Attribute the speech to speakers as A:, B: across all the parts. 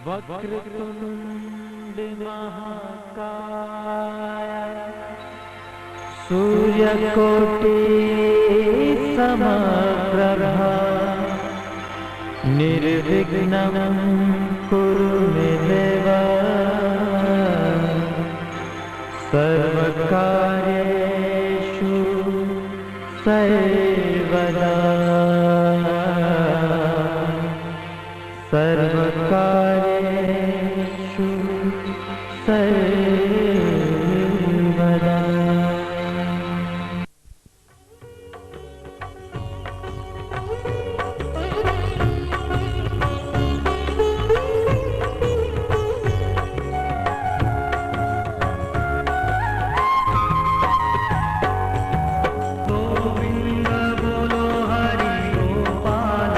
A: वक्रतुंड महाकाय सूर्यकोटि समप्रभा निर्विघ्नं कुरु मे देव सर्वकार्येषु सर्वदा सर्वकार्येषु सर्वदा।
B: गोविंद बोलो हरि गोपाल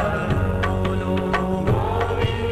B: बोलो गोविंद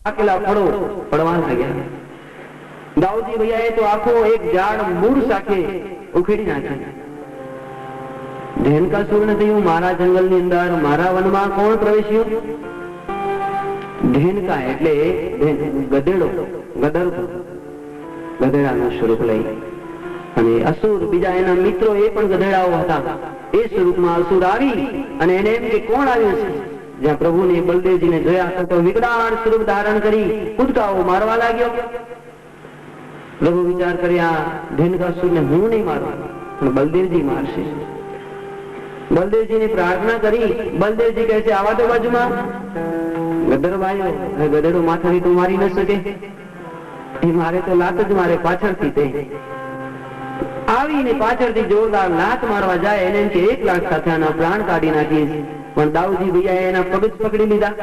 B: પાકેલા ફળો પડવા લાગ્યા. દાઉદજી ભૈયાએ તો આખો એક ઝાડ મૂળ સાથે ઉખેડી નાખ્યો. ધેનકાસુરને થયું, મારા જંગલની અંદર, મારા વનમાં કોણ પ્રવેશ્યું? ધેનકા એટલે ગધેડો, ગધેડાનું સ્વરૂપ લઈ. અને અસુર, બીજા એના મિત્રો એ પણ ગધેડાઓ હતા. એ સ્વરૂપમાં અસુર આવી અને એને એમ કે કોણ આવ્યું છે? જ્યાં પ્રભુને બલદેવજીને જોયા તો વિકરાળ સ્વરૂપ ધારણ કરી કૂદકાઓ મારવા લાગ્યો. પ્રભુ વિચાર કર્યા, ધેનકાસુરને હું નહીં મારું, પણ બલદેવજી મારશે. બલદેવજીની પ્રાર્થના કરી. બલદેવજી કહે છે, આવા તો બાજુમાં. ગધેડો ભાઈઓ, ગધેડો માથાથી તો મારી ન શકે, એ મારે તો લાત જ મારે પાછળથી. તે આવીને પાછળથી જોરદાર લાત મારવા જાય. એને એમ કે 1 લાખ સાથે આના પ્રાણ કાઢી નાખીશ. પણ દાઉદજી ભૈયાએ એના પગ જ પકડી લીધા.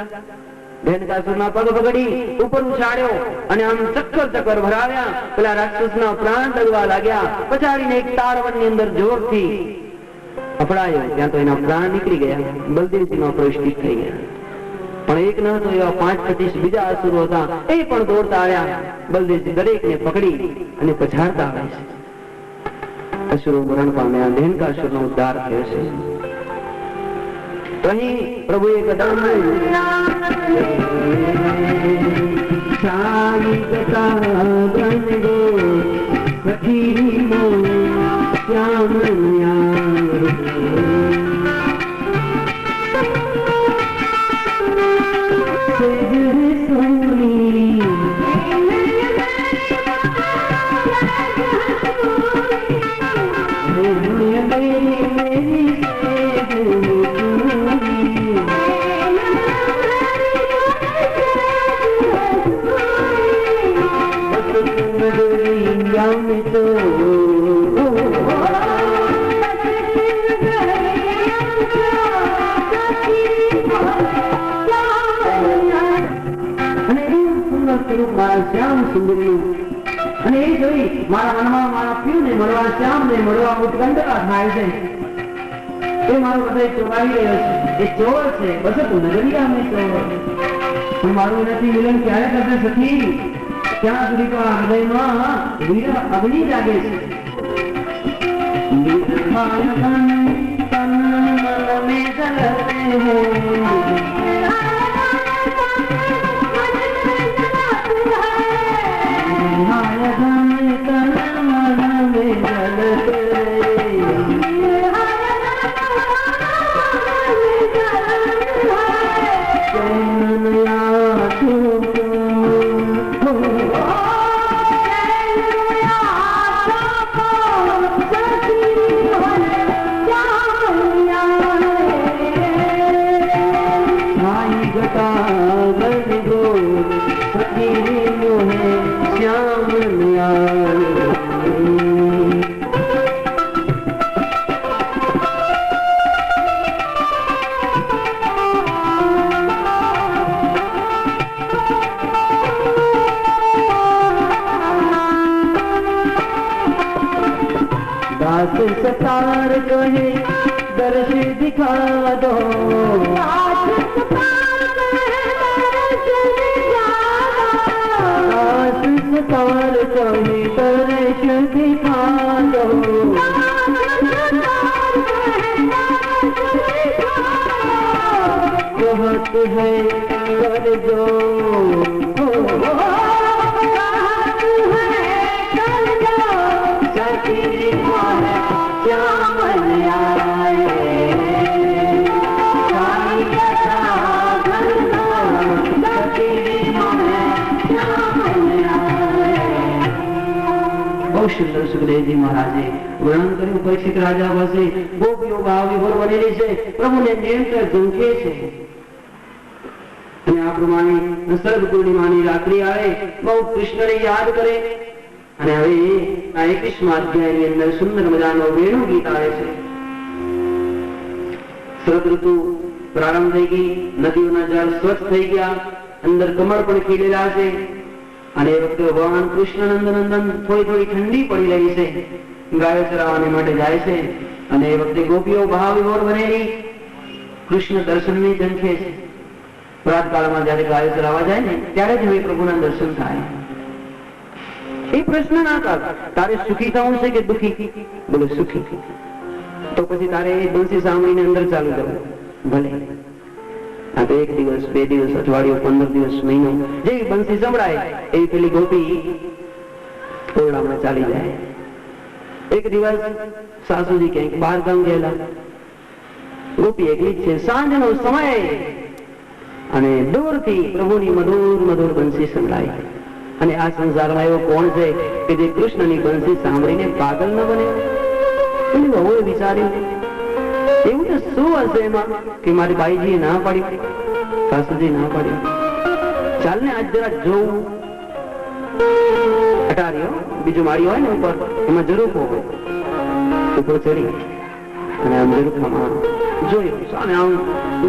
B: ધેનકાસુરના પગ પકડી ઉપર ઉછાળ્યો અને આમ ચક્કર ભરાવ્યા. પેલા રાક્ષસના પ્રાણ દગવા લાગ્યા. પછાડીને એક તારવનની અંદર જોરથી અફડાયો. ત્યાં તો એના પ્રાણ નીકળી ગયા. બલદેવજીનો પ્રવેશ થઈ ગયા. પણ એક ન તો એવા 5-25 બીજા અસુરો હતા. એ પણ દોડતા આવ્યા. બલદેવજી દરેકને પકડી અને પછાડતા આવે છે. અસુરો મરણ પામ્યા. ધેનકાસુરનો ઉદ્ધાર થયો છે. અહીં પ્રભુએ કદમ શ્યામ સુંદરી. અને એ જોઈ મારા મનમાં મારા પ્રિયને મળવા, શ્યામને મળવા ઉત્કંઠતા થાય છે. એ મારો હૃદય ચોરાવી રહ્યો છે. એ ચોર છે. બસ તું નગરિયા મેં ચોર. પણ મારું એનાથી મિલન ક્યારે કરશે સખી? ત્યાં સુધી તો આ હૃદયમાં અગ્નિ જાગે છે. सतार कहे दर्श दिखा दो, सतार कहे दर्श दिखा दो, कहत है कर दो, सुखदेव महाराजे वर्णन કર્યું. પરીક્ષિત રાજા પાસે ગોપીઓ ભાવ વિભોર બનેલી છે, પ્રભુને નિયંત્ર ઝંખે છે. અને આ પ્રમાણે શરદ પૂર્ણિમાની રાત્રિ આવે, બહુ કૃષ્ણને યાદ કરે. અને હવે આ 21મા અધ્યાયની અંદર સુંદર મજાનો વેણુ ગીત આવે છે. શરદ ઋતુ પ્રારંભ થઈ ગઈ, નદીઓના જળ સ્વચ્છ થઈ ગયા, અંદર કમળ પણ ખીલેલા છે. અને એ વખતે ભગવાન કૃષ્ણ નંદન થોડી થોડી ઠંડી પડી રહી છે, ગાયો ચરાવવા માટે જાય છે. અને એ વખતે ગોપીઓ ભાવ વિભોર બનેલી કૃષ્ણ દર્શનની ઝંખે છે. પ્રાતકાળમાં જયારે ગાયો ચરાવવા જાય ને ત્યારે જ હવે પ્રભુના દર્શન થાય. એ પ્રશ્ન ના કર તારે સુખી થવું છે કે દુખી? બોલો સુખી. તો પછી તારે એ બંસી સાંભળીને અંદર ચાલુ જવું. ભલે આ તો 1 દિવસ 2 દિવસ અઠવાડિયું 15 દિવસ મહિનો જેવી બંસી સંભળાય એવી પેલી ગોપી ઓરડામાં ચાલી જાય. એક દિવસ સાસુજી ક્યાંક બહાર ગામ ગયેલા, ગોપી એકલી છે, સાંજનો સમય અને દૂરથી પ્રભુની મધુર મધુર બંસી સંભળાય. અને આ સંસારમાં એવો કોણ છે કે જે કૃષ્ણની બંસી સાંભળીને પાગલ ન બને? બહુ વિચાર્યું એવું તો શું હશે એમાં કે મારી બાઈજીએ ના પાડી, સાસુજી ના પાડી, ચાલ ને આજ જરા જોવું. અટારીઓ બીજો માળી હોય ને ઉપર, એમાં જરૂર હોય ઉપર ચડી અને આમ જરૂર જોયું સામે આમ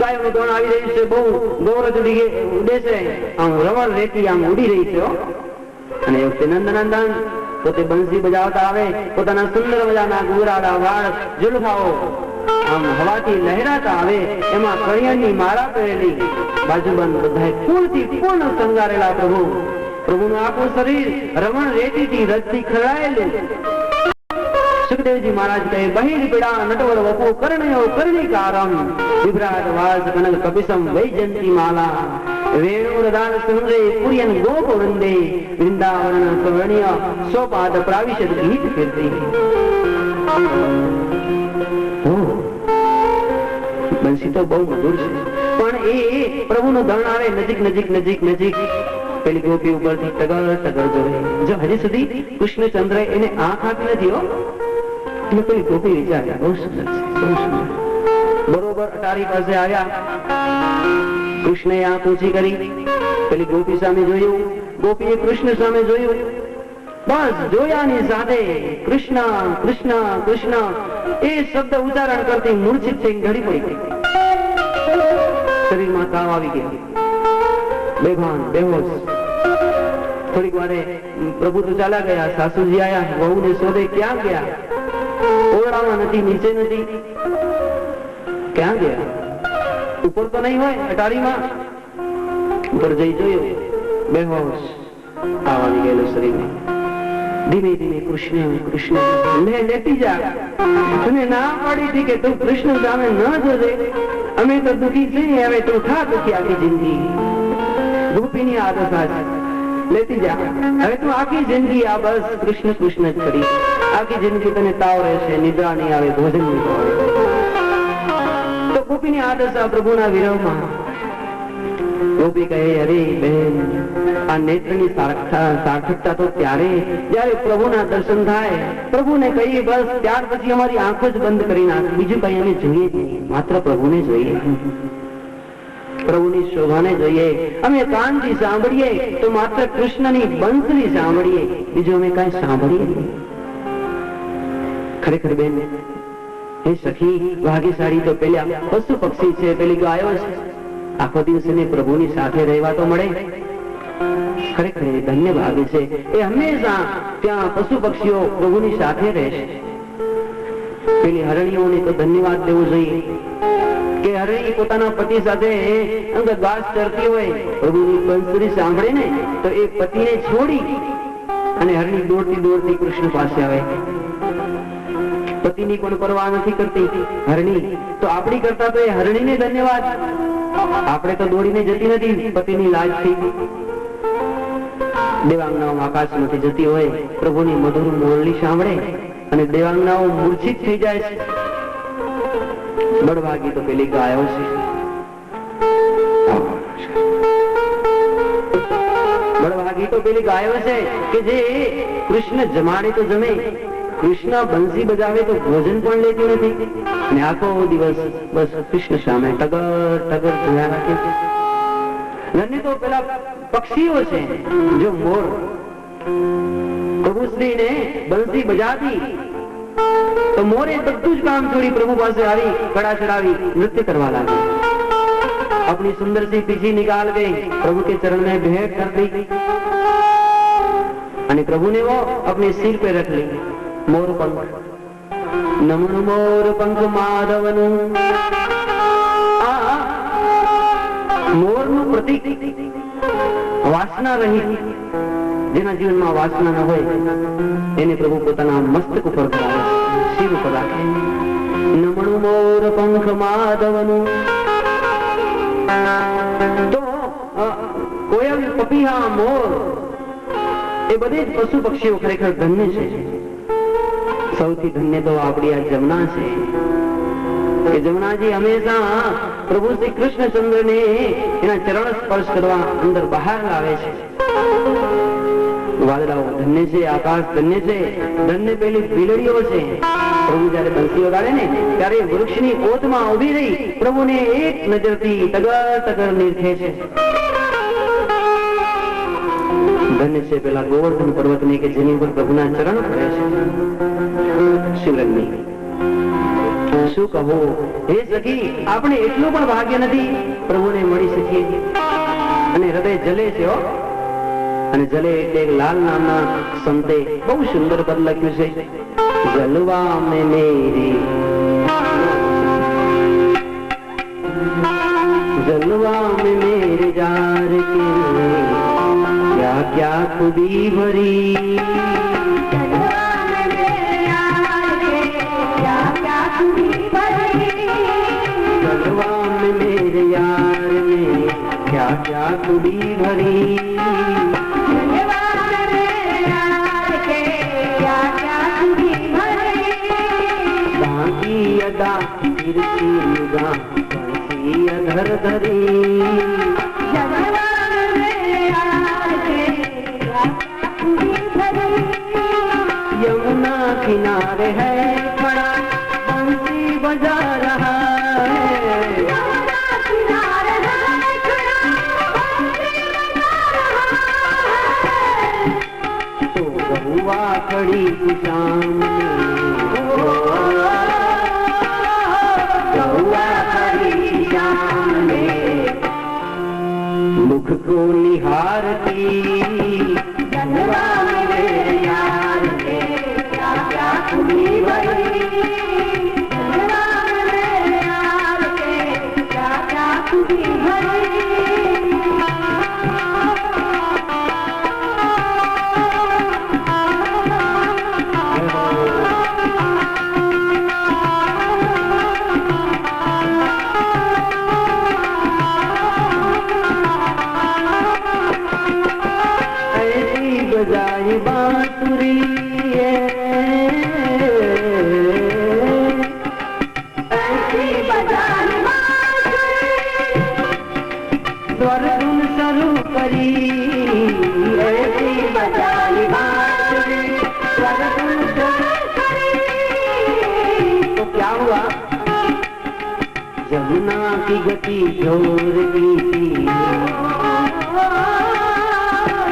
B: ગાયોનું દોણ આવી રહ્યું છે, બહુ ગૌરવ ઉડે આમ રવર રેતી આમ ઉડી રહી છે. અને એ વખતે નંદનંદન પોતે બંસી બજાવતા આવે, પોતાના સુંદર મજાના ગુરાડા વાળ ઝુલફાઓ આમ હવાથી લહેરાતા આવે, એમાં કળિયાની માળા પહેરેલી, બાજુબંધ બધા ફૂલથી પૂર્ણ શણગારેલા પ્રભુ, પ્રભુનું આખું શરીર રમણ રેતીથી રજથી ખરાયેલું. સુખદેવજી મહારાજ કહે બહિર પીડા નટવર વપુ કર્ણયો કર્ણિકારમ વિભ્રાટ વાસ કનક કપિસમ વૈજયંતી માલા વેણુરદાન સુંદરે પુર્યન ગોપ વૃંદે વૃંદાવન સ્વર્ણ્ય સોપાદ પ્રાવિશદ ગીત કીર્તિ. બંસી તો બહુ મધુર છે, પણ એ પ્રભુનું દર્ણ આવે નજીક નજીક નજીક નજીક પેલી ગોપી ઉપરથી ટગર ટગર જોડે. જો હજી સુધી કૃષ્ણચંદ્ર એને આંખ આપી નથી હો, એટલે પેલી ગોપી વિચાર્યા બહુ સુંદર છે, બહુ સુંદર. બરોબર અટારી પાસે આવ્યા, કૃષ્ણએ આંખ ઊંચી કરી, પેલી ગોપી સામે જોયું, ગોપીએ કૃષ્ણ સામે જોયું. બસ જોયાની સાથે કૃષ્ણ કૃષ્ણ કૃષ્ણ એ શબ્દ ઉચ્ચારણ કરતી મૂર્છિત થઈ ઢળી પડી ગઈ. શરીરમાં તાવ આવી ગયો, બેભાન બેહોશ. થોડીક વારે પ્રભુ તો ચાલ્યા ગયા, સાસુજી આયા, વહુને શોધે ક્યાં ગયા? ઓરડામાં નથી, નીચે નથી, ક્યાં ગયા? ઉપર તો નહીં હોય અટારીમાં. ઉપર જઈ જોયું, બેહોશ તાવ આવી ગયેલો શરીરમાં. ધીમે ધીમે કૃષ્ણ કૃષ્ણ લેતી જા. તને ના પાડી હતી કે તું કૃષ્ણ સામે ન જોજે, અમે તો દુખી છીએ, હવે તું થા દુખી આખી જિંદગી. ગોપીની આદત આ છે, લેતી જા. હવે તું આખી જિંદગી આ બસ કૃષ્ણ કૃષ્ણ જ કરી. આખી જિંદગી તને તાવ રહેશે, નિદ્રા નહીં આવે, ભોજન નહીં આવે. તો ગોપીની આદત આ પ્રભુના વિરહમાં. ગોપી કહે અરે બેન, આ નેત્રની સાર્થકતા તો ત્યારે જ્યારે પ્રભુના દર્શન થાય. પ્રભુને કહીએ બસ ત્યાર પછી અમારી આંખો જ બંધ કરી નાખ, બીજું કઈ અમે જોઈએ જ નહીં, માત્ર પ્રભુને જોઈએ, પ્રભુની શોભાને જોઈએ. અમે કાનથી સાંભળીએ તો માત્ર કૃષ્ણની બંસરી સાંભળીએ, બીજું અમે કઈ સાંભળીએ નહીં. ખરેખર બેન એ સખી ભાગ્યશાળી તો પેલા પશુ પક્ષી છે, પેલી ગાયો છે. આખો દિવસ એને પ્રભુની સાથે રહેવા તો મળે. ખરેખર ધન્ય ભાગ છે. એ હંમેશા ત્યાં પશુ પક્ષીઓ પ્રભુની સાથે રહેશે. પેલી હરણીઓને તો ધન્યવાદ દેવો જોઈએ કે હરણી પોતાના પતિ સાથે અંગ ઘાસ ચરતી હોય, પ્રભુની બંસરી સાંભળે ને તો એ પતિને છોડી અને હરણી દોડતી દોડતી કૃષ્ણ પાસે આવે. પતિની પણ પરવા નથી કરતી હરણી, તો આપણી કરતા તો એ હરણીને ધન્યવાદ. આપણે તો દોડીને જતી નથી પતિની લાજથી. દેવાંગનાઓ આકાશમાંથી જતી હોય, પ્રભુની મધુર મોરલી સાંભળે અને દેવાંગનાઓ મૂર્છિત થઈ જાય છે. બળભાગી તો પેલી ગાયો છે. બળભાગી તો પેલી ગાયો છે કે જે કૃષ્ણ જમાડે તો જમે, કૃષ્ણ બંસી બજાવે તો ભોજન પણ લેતી નથી, અને આખો દિવસ બસ કૃષ્ણ સામે ટગર ટગર જોયા રાખે છે. ધન્ય તો પેલા પક્ષીઓ છે. જો મોર પ્રભુ શ્રીને બંસી બજાતી તો મોરે બધું જ કામ છોડી પ્રભુ પાસે આવી કડા ચડાવી નૃત્ય કરવા લાગી. अपनी सुंदर सी पीछी निकाल गई, प्रभु के चरण में भेंट कर दी અને પ્રભુને वो अपने सिर पे रख ली. मोर पंख नमन मोर पंख माधवनु મોરનું પ્રતીક વાસના રહી, જેના જીવનમાં વાસના ન હોય એને પ્રભુ પોતાના મસ્તક ઉપર ધરાવે, શિર ઉપર રાખે. નમણું મોર પંખ માધવનું. તો કોયલ, પપીહા, મોર એ બધે જ પશુ પક્ષીઓ ખરેખર ધન્ય છે. સૌથી ધન્ય તો આપણી આ જમના છે કે જમનાજી હંમેશા પ્રભુ શ્રી કૃષ્ણચંદ્રને એના ચરણ સ્પર્શ કરવા અંદર બહાર લાવે છે. વાદળાઓ ધન્ય છે, આકાશ ધન્ય છે, ધન્ય પેલી બિલડીઓ છે. પ્રભુ જયારે બંસી વગાડે ને ત્યારે વૃક્ષની ઓતમાં ઉભી રહી પ્રભુને એક નજરથી તગર તગર નિરખે છે. ધન્ય છે પેલા ગોવર્ધન પર્વતની કે જેની ઉપર પ્રભુના ચરણ પડે છે. શિવરંગની શું કહો હે સખી, આપણે એટલું પણ ભાગ્ય નથી પ્રભુને મળી શકીએ. અને હૃદય જલે છે હો. અને જલે એટલે લાલ નામના સંતે બહુ સુંદર પદ લખ્યું છે. જલવા મેં મેરી, જલવા મેં મેરે जार के क्या क्या खूबी भरी, जलवा में मेरे यार ने क्या क्या खूबी भरी, बाकी अदा गिरती निगाह बंसी अधर धरी, यमुना किनारे है खड़ा बंसी बजा रहा है, यमुना किनारे है खड़ा बंसी बजा रहा है, तो बहुआ खड़ी सामने, बहुआ खड़ी सामने, मुख को निहारती, जलवा मेरे यार के क्या क्या खूबी भरी, जलवा मेरे यार के क्या क्या खूबी भरी. बजाई बांसुरी ऐसी बजाई बांसुरी, स्वर धुन शुरू करी, ऐसी बजाई बांसुरी, स्वर धुन शुरू करी. तो क्या हुआ? जमुना की गति जोर की थी,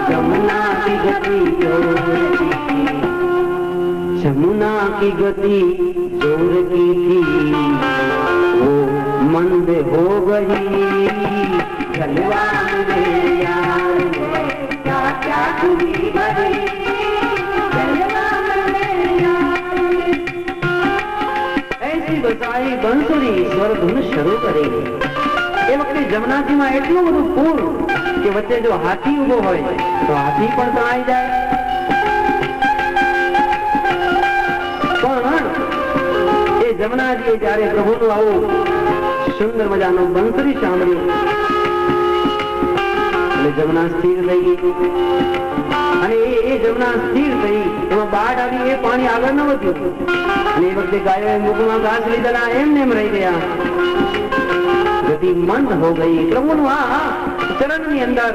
B: जमुना की गति जोर की थी, जमुना की गति जोर की थी, वो मंद हो गई, जलवा मेरे यार ने क्या क्या खूबी भरी, जलवा मेरे यार ने. ऐसी बसाई बंसुरी स्वर धुन शुरू करेगी. એ વખતે જમનાજીમાં એટલું બધું પૂર કે વચ્ચે જો હાથી ઉભો હોય તો હાથી પણ તણાઈ જાય. પણ એ જમનાજીએ જયારે પ્રભુનું આવું સુંદર મજાનું બંસરી સાંભળ્યું એટલે જમના સ્થિર થઈ ગઈ. અને એ જમના સ્થિર થઈ એમાં બાઢ આવી, એ પાણી આગળ ન વધ્યું. અને એ વખતે ગાયોએ મુખમાં ઘાસ લીધેલા એમને એમ રહી ગયા. गति मंद हो गई. प्रभुનું આ ચરણની અંદર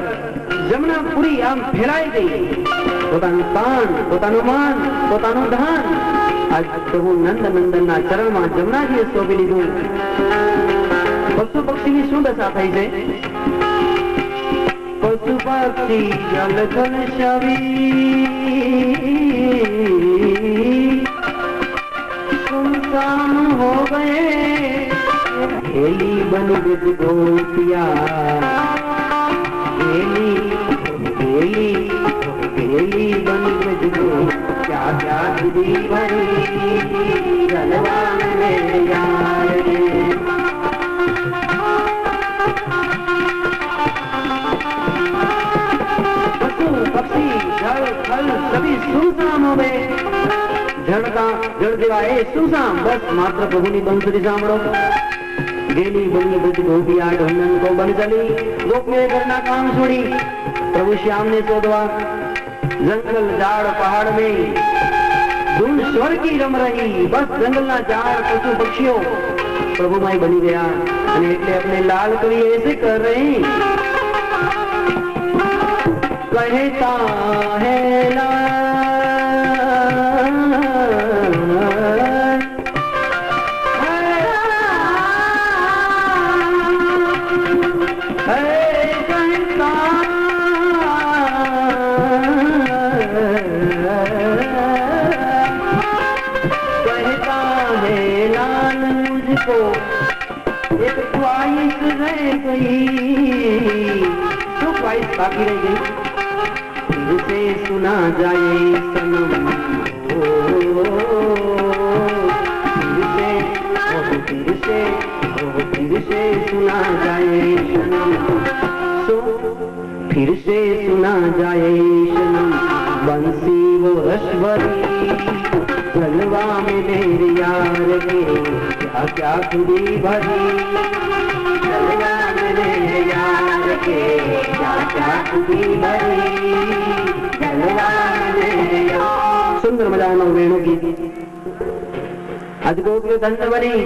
B: જમના પૂરી આમ ફેલાઈ ગઈ. પોતાનું તાન, પોતાનું માન, પોતાનું ધન આજ પ્રભુ નંદ નંદનના ચરણમાં જમનાજીએ સોંપી લીધું. પશુ પક્ષીની શું દશા થઈ છે? પશુ પક્ષી જલ જલ શવી सुनसान हो गए, खेली बन गज गोपिया, खेली खेली खेली बन गज गो, क्या क्या खुदी भरी, जलवा मेरे यार ने. જળ દેવા એ શું સામ, બસ માત્ર પ્રભુની બંસરી સાંભળો. गेली बनी ब्रज गोपिया ढूंढन को बन चली, गोपियों करना काम छोड़ी प्रभु श्याम ने शोधवा. जंगल झाड़ पहाड़ में धूल स्वर की रम रही, बस जंगल ना झाड़ पशु पक्षियों प्रभु माई बनी गया. અને એટલે अपने लाल कवि ऐसे कर रहे हैं, कहता है एक ख्वाहिश रह गई, तो ख्वाहिश बाकी रह गई. फिर से सुना जाए सनम, फिर से सुना जाए सनम, फिर से सुना जाए सनम बंसी वो रसभरी. जलवा में मेरे यार के क्या क्या खुदी भरी, जलवा में मेरे यार के क्या क्या खुदी भरी, जलवा में मेरे यार. સુંદર મજાનો વેણુ ગીત. આજ ગોપીઓ ધન્ય બની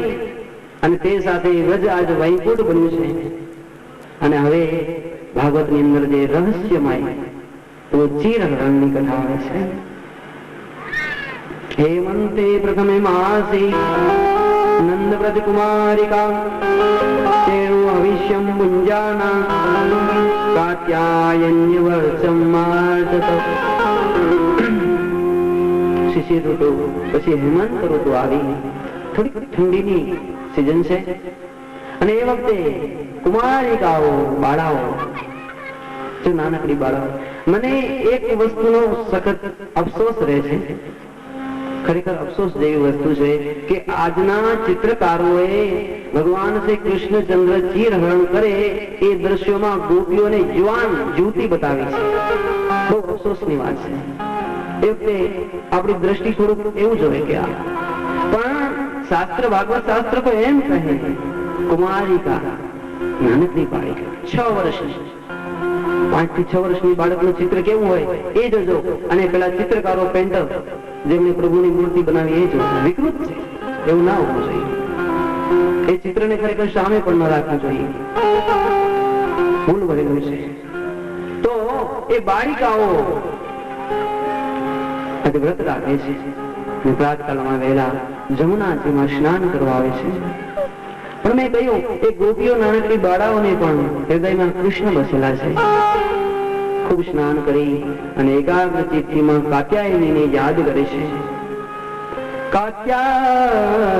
B: અને તે સાથે વ્રજ આજ વૈકુંઠ બન્યું છે. અને હવે ભાગવતની અંદર જે રહસ્યમય તો ચીરહરણની કથા આવે છે. हेमंते प्रथमे मासे नंद व्रत कुमारिका तेरु अविश्यम मुंजाना कात्यायन्य वर्षम मार्चत. शिशिर ऋतु પછી હેમંત ઋતુ આવી, થોડી ઠંડીની સીઝન છે. અને એ વખતે કુમારિકાઓ બાળાઓ, જો નાનકડી બાળાઓ, મને એક વસ્તુનો સખત અફસોસ રહે છે. ખરેખર અફસોસ જેવી વસ્તુ છે કે આજના ચિત્રકારોએ ભગવાન શ્રી કૃષ્ણચંદ્ર ચીરહરણ કરે એ દ્રશ્યોમાં ગોપીઓને યુવાન યુવતી બતાવી છે. બહુ અફસોસની વાત છે. એ વખતે આપણી દ્રષ્ટિ થોડુંક એવું જોવે કે આ પણ શાસ્ત્ર, ભાગવત શાસ્ત્ર તો એમ કહે કુમારિકા, નાનકડી બાળકી 6 વર્ષની, 5 થી 6 વર્ષની બાળકનું ચિત્ર કેવું હોય એ જોજો. અને પેલા ચિત્રકારો પેન્ટર જેમને પ્રભુની મૂર્તિ બનાવી એ જો વિકૃત છે, એવું ના હોવું જોઈએ. એ ચિત્રને ખરેખર સામે પણ ન રાખવું જોઈએ, ભૂલ ભરેલું છે. તો એ બાળિકાઓ વ્રત રાખે છે, પ્રાતકાળમાં વહેલા જમુનાજીમાં સ્નાન કરવા આવે છે. પણ મેં કહ્યું એ ગોપીઓ નાનકડી બાળાઓને પણ હૃદયમાં કૃષ્ણ બસેલા છે. ખૂબ સ્નાન કરી અને એકાગ્ર ચિત્તમાં કાત્યાયનીને યાદ કરે છે. કાત્યાયની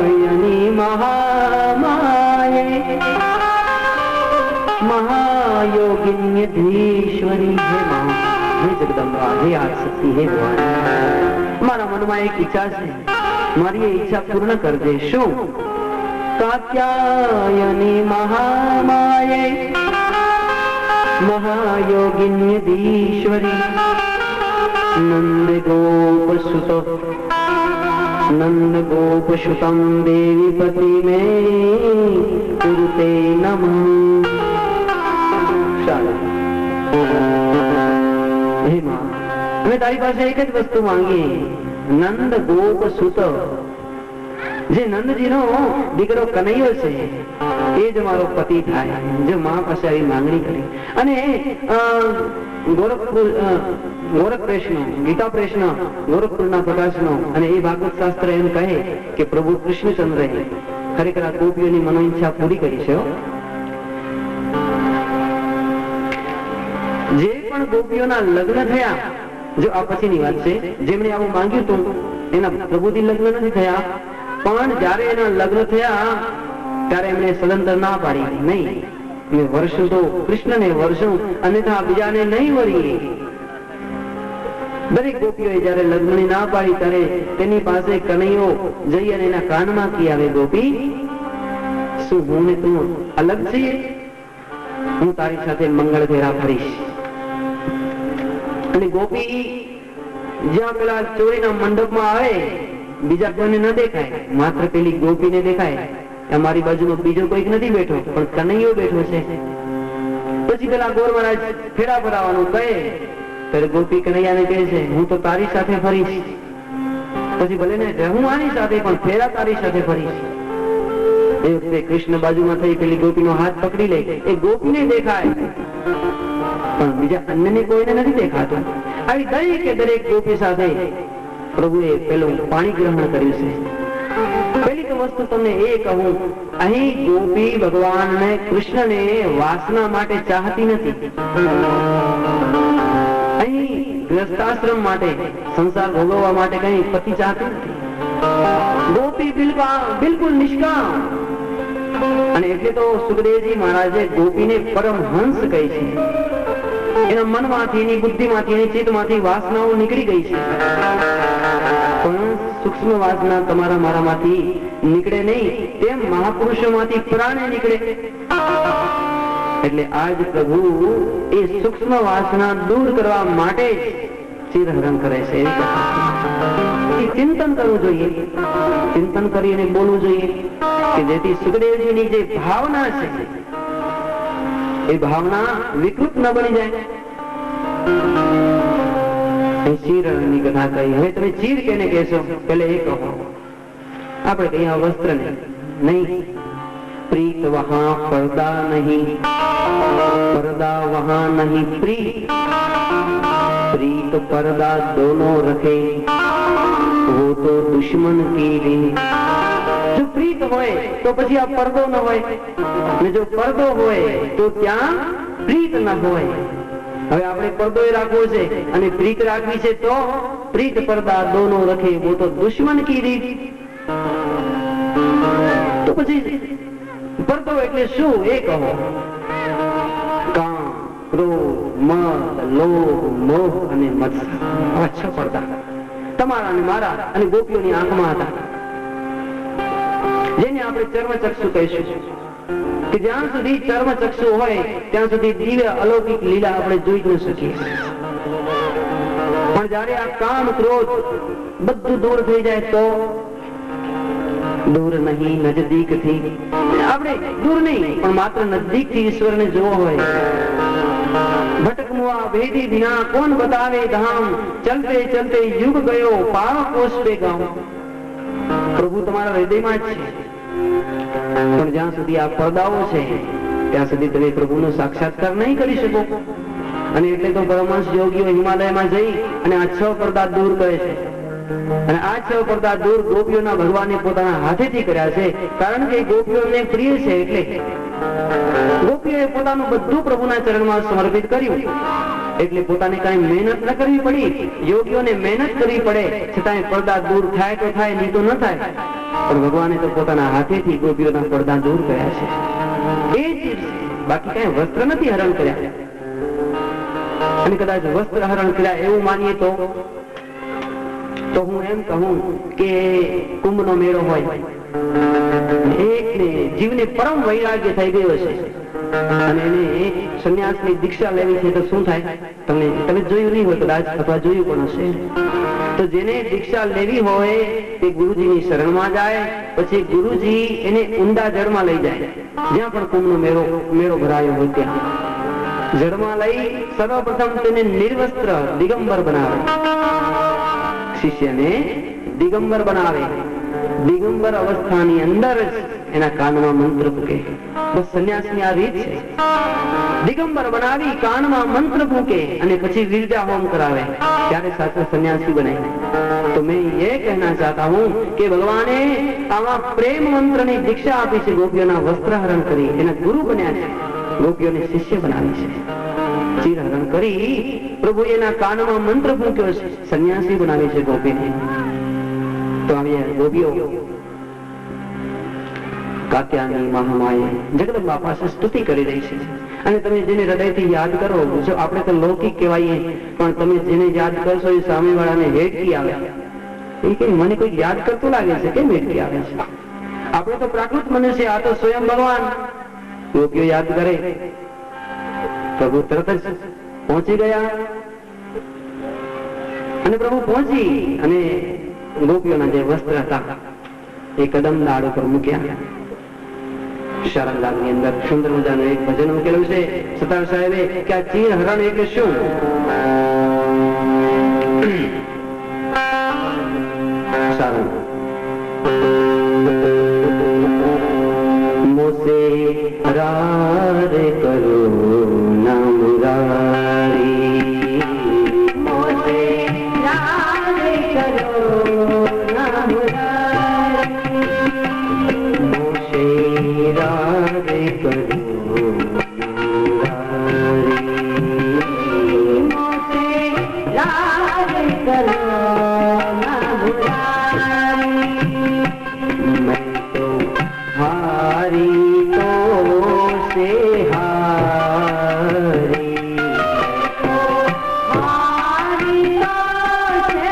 B: મહામાયે મહાયોગિન્ય ધીશ્વરી, હે મા, હે જગદંબા, હે આદિશક્તિ, હે ભવાની, મારા મનમાં એક ઈચ્છા છે, મારી એ ઈચ્છા પૂર્ણ કરજે. શું? કાત્યાયની મહામાયે महायोगिन्य धीश्वरी नंद गोप सुतम देवी पति में कुरुते नमः. हे मां, मैं तारी પાસે એક જ વસ્તુ માંગી, નંદ ગોપ સુત, જે નંદજીનો દીકરો કનૈયો છે એ જ મારો પતિ થાય. જો મા પાસે આવી માંગણી કરી. અને ગોરખ પ્રેસનો, ગીતા પ્રેસનો, ગોરખપુરના પ્રકાશનો અને એ ભાગવત શાસ્ત્ર એમ કહે કે પ્રભુ કૃષ્ણચંદ્રે ખરેખર આ ગોપીઓની મનોઈચ્છા પૂરી કરી છે. જે પણ ગોપીઓના લગ્ન થયા, જો આ પછીની વાત છે, જેમણે આવું માંગ્યું હતું એના પ્રભુથી લગ્ન નથી થયા, પણ જયારે એના લગ્ન થયા ત્યારે એમણે સદંતર ના પાડી, નહીં વર્ષું તો કૃષ્ણને વર્ષું, અન્યથા બીજાને નહીં વરીએ. દરેક ગોપીઓએ જયારે લગ્નની ના પાડી ત્યારે તેની પાસે કનૈયો જઈ અને એના કાનમાં કી આવે, ગોપી શું હું ને તું અલગ છીએ? હું તારી સાથે મંગળ ફેરા ફરીશ. અને ગોપી જ્યાં પેલા ચોરીના મંડપમાં આવે બીજા કોઈને ન દેખાય, માત્ર પેલી ગોપીને દેખાય. અમારી બાજુમાં બીજો કોઈક નથી બેઠો, પણ કનૈયો બેઠો છે. પછી પેલા ગોર મહારાજ ફેરા ભરાવાનું કહે, ત્યારે ગોપી કનૈયાને કહે છે, હું તો તારી સાથે ફરીશ. પછી ભલે ને હું આની સાથે, પણ ફેરા તારી સાથે ફરીશ. એ વખતે કૃષ્ણ બાજુમાં થઈ પેલી ગોપીનો હાથ પકડી લે. એ ગોપીને દેખાય, પણ બીજા અન્યને કોઈને નથી દેખાતું. આવી દરેકે દરેક ગોપી સાથે પ્રભુએ પેલું પાણી ગ્રહણ કર્યું છે. પેલી તો વસ્તુ તમને એ કહું, અહીં ગોપી ભગવાનને કૃષ્ણને વાસના માટે ચાહતી નથી. અહીં ગૃહસ્થાશ્રમ માટે, સંસાર ભોગવવા માટે કઈ પતિ ચાહતું નથી. ગોપી બિલકુલ નિષ્કામ. અને એટલે તો સુખદેવજી મહારાજે ગોપીને પરમહંસ કહી છે. એના મનમાંથી, એની બુદ્ધિમાંથી, એની ચિત્તમાંથી વાસનાઓ નીકળી ગઈ છે. પણ સૂક્ષ્મ વાસના તમારા મારામાંથી નીકળે નહીં, તેમ મહાપુરુષોમાંથી પ્રાણે નીકળે. એટલે આજ પ્રભુ એ સૂક્ષ્મ વાસના દૂર કરવા માટે જ ચિરહરણ કરે છે. ચિંતન કરવું જોઈએ, ચિંતન કરીને બોલવું જોઈએ, કે જેથી સુખદેવજીની જે ભાવના છે એ ભાવના વિકૃત ન બની જાય. ચીરની કથા કહી. હવે તમે ચીર કેને કહેશો? પેલે એ કહો. આપણે કહીએ વસ્ત્ર નહીં. પ્રીત વહાં પડદા નહીં, પડદા વહાં નહીં પ્રીત. प्रीत पर्दा दोनों रखे, वो तो दुश्मन की रीत. जो प्रीत હોય તો પછી આ પડદો ન હોય, અને જો પડદો હોય તો ત્યાં પ્રીત ન હોય. હવે આપણે પડદો રાખવો છે અને પ્રીત રાખવી છે, તો પ્રીત पर्दा दोनों रखे, वो तो दुश्मन की રીત. તો પછી પડદો એટલે શું એ કહો? કામ, ક્રોધ, મદ, લોભ, મોહ અને મત્સર. આવા 6 પડદા તમારા અને મારા અને ગોપીઓની આંખમાં હતા, જેને આપણે ચર્મચક્ષુ કહીશું. કે જ્યાં સુધી ચર્મચક્ષુ હોય ત્યાં સુધી દિવ્ય અલૌકિક લીલા આપણે જોઈ જ ન શકીએ. પણ જયારે આ કામ, ક્રોધ બધું દૂર થઈ જાય તો દૂર નહીં નજદીક થી, આપણે દૂર નહીં પણ માત્ર નજદીક થી ઈશ્વરને જોવો હોય. ભટકमुआ भेदी बिना कौन बतावे धाम, चलते चलते युग गयो पाव कोष पे गाँव. પ્રભુ તમારા હૃદયમાં જ છે, પણ જ્યાં સુધી આ પડદાઓ છે ત્યાં સુધી તમે પ્રભુનો સાક્ષાત્કાર નહીં કરી શકો. અને એટલે તો પરમહંસ યોગીઓ હિમાલયમાં જઈ અને આ 6 પડદા દૂર કરે છે. અને આ 6 પડદા દૂર ગોપીઓના ભગવાને પોતાના હાથેથી કર્યા છે. કારણ કે ગોપીઓને પ્રિય છે, એટલે ગોપીઓએ પોતાનું બધું પ્રભુના ચરણમાં સમર્પિત કર્યું. એટલે પોતાને કઈ મહેનત ન કરવી પડી. યોગીઓને મહેનત કરવી પડે, છતાં પડદા દૂર થાય તો થાય, નહીં તો ન થાય. પણ ભગવાને તો પોતાના હાથેથી ગોપીઓના પડદા દૂર કર્યા છે. એ જ બાકી કઈ વસ્ત્ર નથી હરણ કર્યા. અને કદાચ વસ્ત્ર હરણ કર્યા એવું માનીએ તો હું એમ કહું કે કુંભનો મેળો હોય, એકને જીવને પરમ વૈરાગ્ય થઈ ગયો છે અને એને સંન્યાસની દીક્ષા લેવી છે, તો શું થાય? તમે જોયું નહીં હોય કદાચ, અથવા જોયું પણ હશે. તો જેને દીક્ષા લેવી હોય તે ગુરુજીની શરણમાં જાય. પછી ગુરુજી એને ઊંડા જળમાં લઈ જાય, જ્યાં પણ કુંભનો મેળો ભરાયો હોય ત્યાં જળમાં લઈ સર્વપ્રથમ તેને નિર્વસ્ત્ર દિગંબર બનાવે. શિષ્યને દિગંબર બનાવે. દિગંબર અવસ્થાની અંદર જ એના કાનમાં મંત્ર ફૂકે. બસ સંન્યાસની આ રીત છે. દિગંબર બનાવી કાનમાં મંત્ર ફૂકે અને પછી વિરજા હોમ કરાવે, ત્યારે સાચો સંન્યાસી બને. તો મેં ये कहना चाहता हूँ कि ભગવાને આવા પ્રેમ મંત્રની દીક્ષા આપી છે. ગોપીઓના વસ્ત્ર હરણ કરી એના ગુરુ બન્યા છે, ગોપીઓને શિષ્ય બનાવી છે. ચિરહરણ કરી પ્રભુ એના કાનમાં મંત્ર ફૂક્યો છે, સંન્યાસી બનાવી છે ગોપીને. તો આવી ગોપીઓ કાત્યાયની મહામાએ જગદંબા પાસે સ્તુતિ કરી રહી છે. અને તમે જેને હૃદયથી યાદ કરો, જો આપણે તો લૌકિક કહેવાઈએ, પણ તમે જેને યાદ કરશો એ સામેવાળાને હેડકી આવે. એ કે મને કોઈ યાદ કરતું લાગે છે, કેમ હેડકી આવે છે? આપણે તો પ્રાકૃત મનુષ્ય, આ તો સ્વયં ભગવાન. ગોપીઓ યાદ કરે, પ્રભુ તરત જ પહોંચી ગયા. અને પ્રભુ પહોંચી અને ગોપીઓના જે વસ્ત્ર હતા એ કદમ દાળ ઉપર મૂક્યા. શારંગબાગની અંદર સુંદર મજાનું એક ભજન મૂકેલું છે સતાર સાહેબે કે આ ચીર હરણ એટલે શું? સારું. મોસે રારે કરો ના મુરારી, મોસે રારે કરો ના મુરારી, મોસે રારે કરો મુરારી, મોસે રારે કરો ના મુરારી, મેં તો હારી તો से हारी, हारी तो से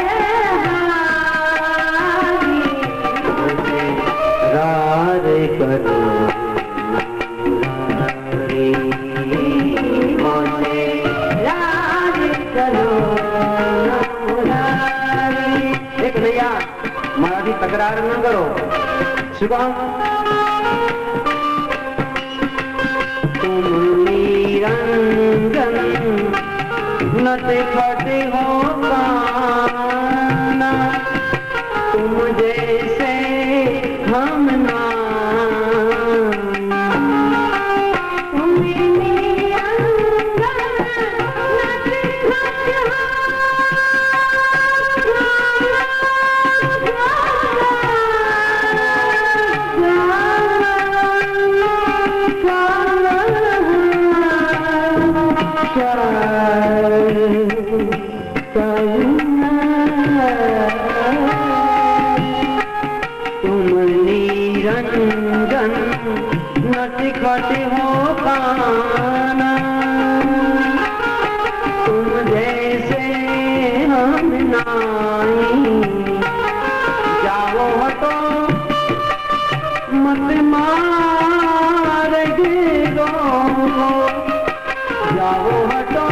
B: हारी, रार करो मुरारी, रार करो मुरारी. एक नैया माराથી તકરાર ન કરો. શું કહો? निरंजन न दिखते हो काना, तुम जैसे हम ना. तुम निरंजन न दिखते हो निरंजन न दिखते हो काना, तुम जैसे हम नाई. जाओ हटो मत मार गिरो, जाओ हटो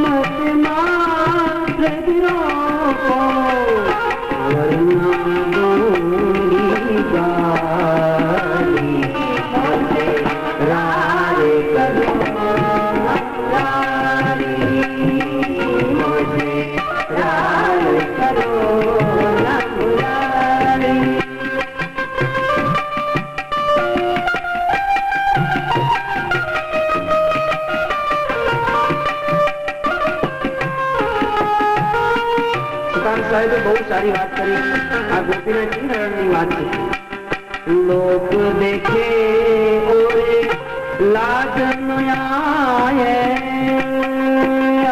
B: मत मार गिरो, वरना दूंगी गाली. मुझे रारे करो मुरारी, मुझे रारे करो मुरारी. સાહેબે બહુ સારી વાત કરી. આ ગોપીના ચિંતનની વાત છે. લોક દેખે ઓરે લાજ ન આયે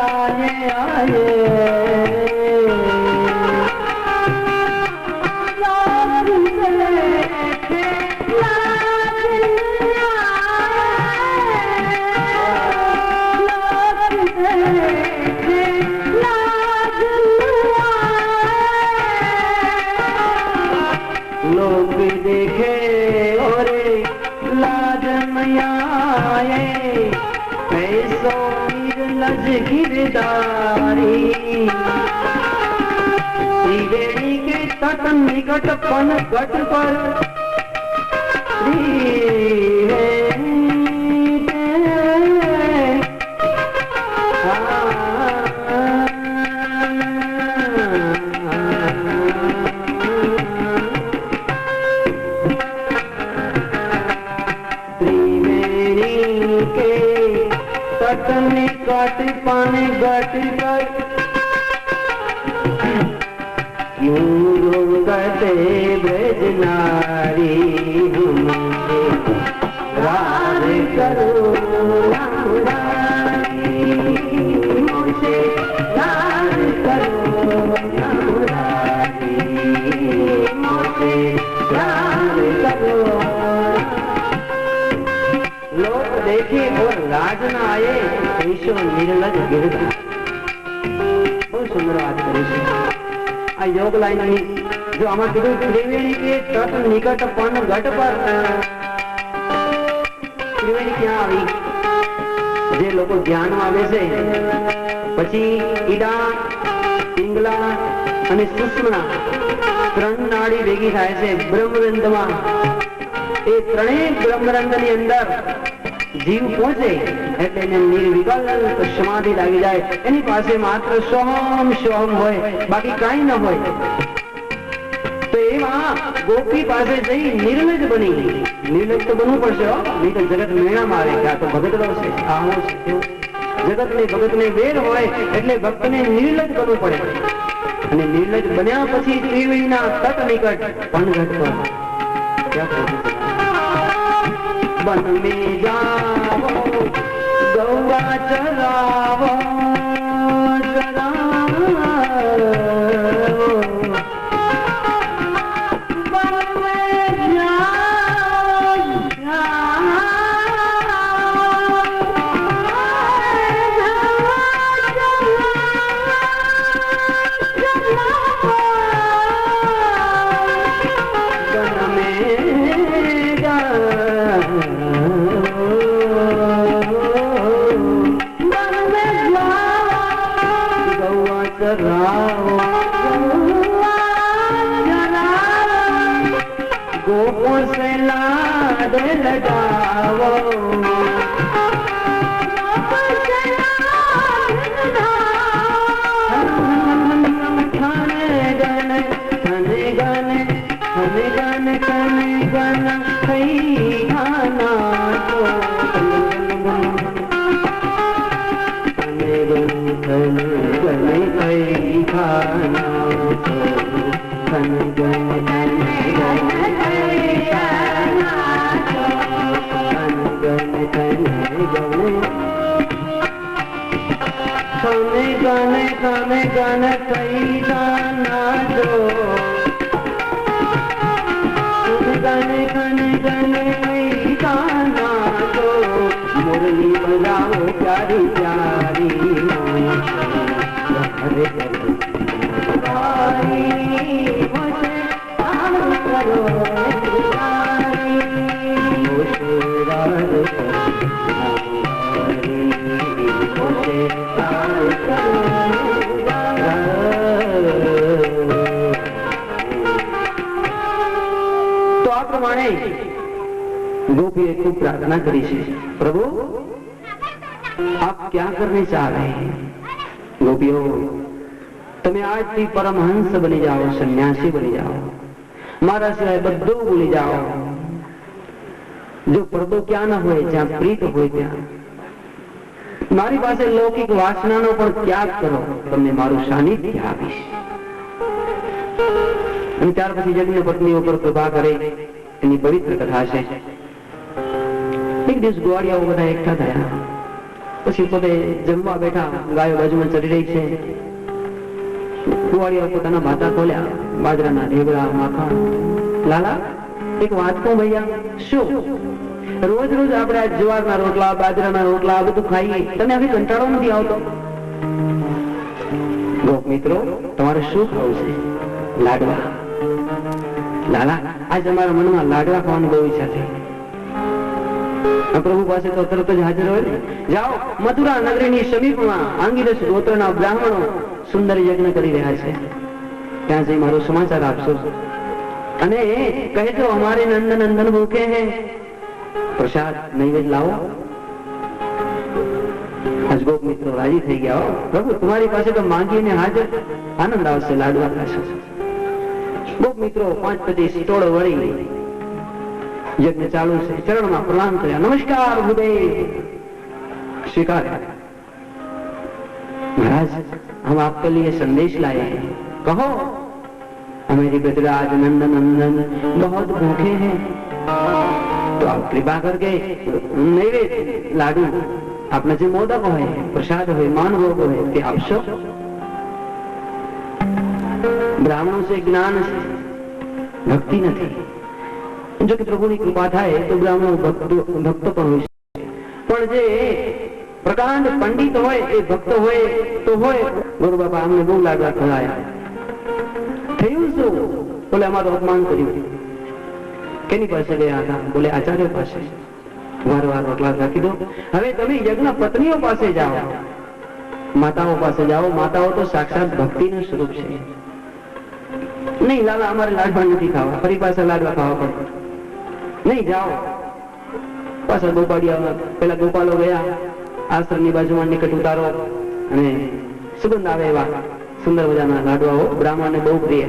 B: આયે આયે, લોક દેખે લાજ ન આયે, लोग देखे और लाज मैयाए, ऐसो निर्लज गिरदारी. त्रिवेणी के तट निकट पन गट पर निकट पाने गट पर क्यों रोकते ब्रज नारी, हमसे रार करो मुरारी, मुझसे रार करो मुरारी, मुझसे रार करो. लोग देखे और लाज न आए, ऐसो निर्लज गिरदार. बहुत सुंदर बात करी છે. આ યોગ લાઈન ની જો આમાં કીધું ત્રિવેણી કે તટ નિકટ પણ ઘટ પર. ત્રિવેણી ક્યાં આવી? જે લોકો ધ્યાનમાં બેસે પછી ઈડા, પિંગલા અને સુષમણા ત્રણ નાડી ભેગી થાય છે બ્રહ્મરંધમાં. એ ત્રણેય બ્રહ્મરંધની અંદર જીવ પહોંચે એટલે એને નિર્વિકલ્પ સમાધિ લાગી જાય. એની પાસે માત્ર સોહમ સોહમ હોય, બાકી કાંઈ ન હોય. તો એમાં ગોપી પાસે જઈ નિર્લજ બની. નિર્લજ તો બનવું પડશે, નહીં તો જગત મેળામાં આવે કે આ તો ભગત છે, આ હું છું. જગત ને ભગત ને વેર હોય એટલે ભક્ત ને નિર્લજ બનવું પડે. અને નિર્લજ બન્યા પછી ત્રિવેણીના તટ નિકટ પણઘટ પર બન में जाओ गौवा चरावो गोकुल से लाड लगाओ गाने गाने गाने कई गाना दो गाने गाने गाने कई गाना दो मुरली बजाओ प्यारी प्यारी हरे करो तो आ प्रमाणे गोपीए खूब प्रार्थना करी છે, प्रभु आप क्या करने चाह रहे हैं? गोपियों તમે આજથી પરમહંસ બની જાઓ, સન્યાસી બની જાઓ, મારા સિવાય બધું ભૂલી જાઓ. જો પડદો ક્યાં ન હોય, જ્યાં પ્રીત હોય ત્યાં મારી પાસે લૌકિક વાસનાનો પણ ત્યાગ કરો, તમને મારું સાનિધ્ય આપીશ. અને ત્યાર પછી યજ્ઞ પત્નીઓ પર કૃપા કરે એની પવિત્ર કથા છે. એક દિવસ ગોવાળિયાઓ બધા એકઠા થયા, પછી પોતે જમવા બેઠા, ગાયો બાજુમાં ચડી રહી છે. ગોવાળિયાઓ પોતાના ભાતા ખોલ્યા, બાજરાના ઢેબરા, માખણ. લાલા એક વાત કહું ભૈયા, શું રોજ રોજ આપણે આ જવારના રોટલા, બાજરાના રોટલા આ બધું ખાઈએ, તને હવે કંટાળો નથી આવતો? ગોપ મિત્રો તમારે શું ખાવું છે? લાડવા. લાલા આજ અમારા મનમાં લાડવા ખાવાની બહુ ઈચ્છા છે. પ્રભુ પાસે તો તરત જ હાજર હોય. જાઓ, મથુરા નગરીની સમીપમાં આંગીરસ ગોત્રના બ્રાહ્મણો સુંદર યજ્ઞ કરી રહ્યા છે, ત્યાં જઈ મારો સમાચાર આપશો અને કહેજો અમારે નંદન નંદન ભૂખે હે, प्रसाद नैवेद्य लाओ. आज गोप मित्रों राजी થઈ ગયા. પ્રભુ તમારી પાસે તો માંગીને હાજર, આનંદ આવશે, લાડવા ખાશો. गोप मित्रों 5 પછી સ્ટોળ વળી यज्ञ चालू છે. ચરણમાં પ્રણામ કર્યા, नमस्कार गुरुदेव, स्वीकार. महाराज हम आपके लिए संदेश लाए हैं, कहो. हमारी गजराज नंदन नंदन बहुत भूखे हैं, तो आप कृपा करके नैवेद्य लाडू आपने जो मोदक हो, प्रसाद हो, मान भोग हो, ते आपशो. ब्राह्मणों से ज्ञान भक्ति नहीं, जो कि प्रभु की कृपा थाय तो ब्राह्मणों भक्त पण होय, पण जे प्रकांड पंडित होय ए भक्त होय तो होय. गुरु बाबा हमने बહુ લાડવા ખવડાયા. થયું શું? બોલે અમારું અપમાન કર્યું. કેની પાસે ગયા હતા? બોલે આચાર્ય પાસે. વારવાર રોટલા રાખી દો. હવે તમે યજ્ઞ પત્નીઓ પાસે જાઓ, માતાઓ પાસે જાઓ. માતાઓ તો સાક્ષાત ભક્તિનું સ્વરૂપ છે. નહીં લાલા, અમારે લાડવા નથી ખાવા, ફરી પાછા લાડવા ખાવા પડે. નહીં જાઓ. પાછા ગોપાળિયા પેલા ગોપાલો ગયા, આશ્રમની બાજુમાં નિકટ ઉતારો અને સુગંધ આવે એવા સુંદર મજાના લાડવાઓ બ્રાહ્મણને બહુ પ્રિય,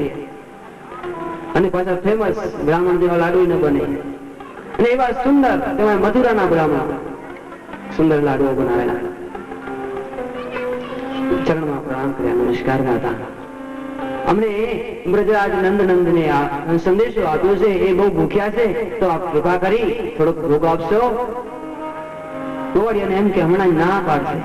B: અને પાછા ફેમસ બ્રાહ્મણ જેવા લાડુ ન બને, અને એવા સુંદર તેમાં મથુરાના બ્રાહ્મણ સુંદર લાડુઓ બનાવેલા. ચરણમાં પ્રણામ કર્યા, નમસ્કાર હતા. અમને બ્રજરાજ નંદનંદને આ સંદેશો આપ્યો છે, એ બહુ ભૂખ્યા છે, તો આપ કૃપા કરી થોડોક ભોગ આપશો. ગોવાળિયાને એમ કે હમણાં ના પાડશે.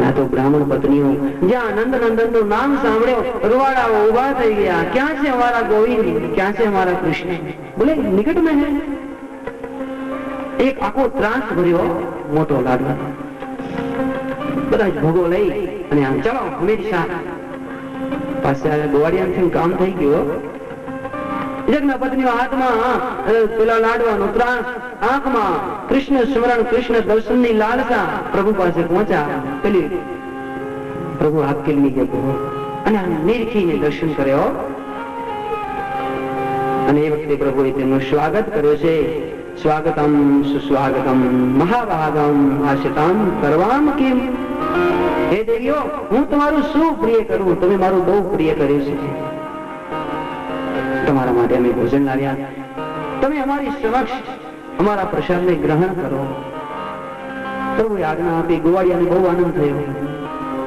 B: આ તો બ્રાહ્મણ પત્નીઓ જ્યાં નંદનંદન નું નામ સાંભળ્યો રૂવાડાઓ ઉભા થઈ ગયા. ક્યાં છે અમારા ગોવિંદ, ક્યાં છે અમારા કૃષ્ણ? બોલે નિકટ મેં હે. એક આખો ત્રાસ ભર્યો મોટો લાડવા, બધા જ ભોગો લઈ અને આમ ચલો હંમેશા પાસે ગોવાળિયાથી કામ થઈ ગયું. યજ્ઞ પત્નીઓ હાથમાં પેલા લાડવાનો ત્રાસ, આંખમાં કૃષ્ણ સ્મરણ, કૃષ્ણ દર્શનની લાલસા. પ્રભુ પાસે પહોંચ્યા. પેલી પ્રભુ હાથ કેળવી ગયો અને નિરખીને દર્શન કર્યો, અને એ વખતે પ્રભુએ તેમનું સ્વાગત કર્યું છે. સ્વાગતમ સુસ્વાગતમ મહાભાગમ આશિતામ કરવામ કેમ. હે દેવીઓ, હું તમારું શું પ્રિય કરું, તમે મારું બહુ પ્રિય કર્યું છે. તમારા માટે અમે ભોજન લાવ્યા, તમે અમારી સમક્ષ અમારા પ્રસાદને ગ્રહણ કરો. પ્રભુએ આજ્ઞા આપી. ગોવાળિયાને બહુ આનંદ થયો.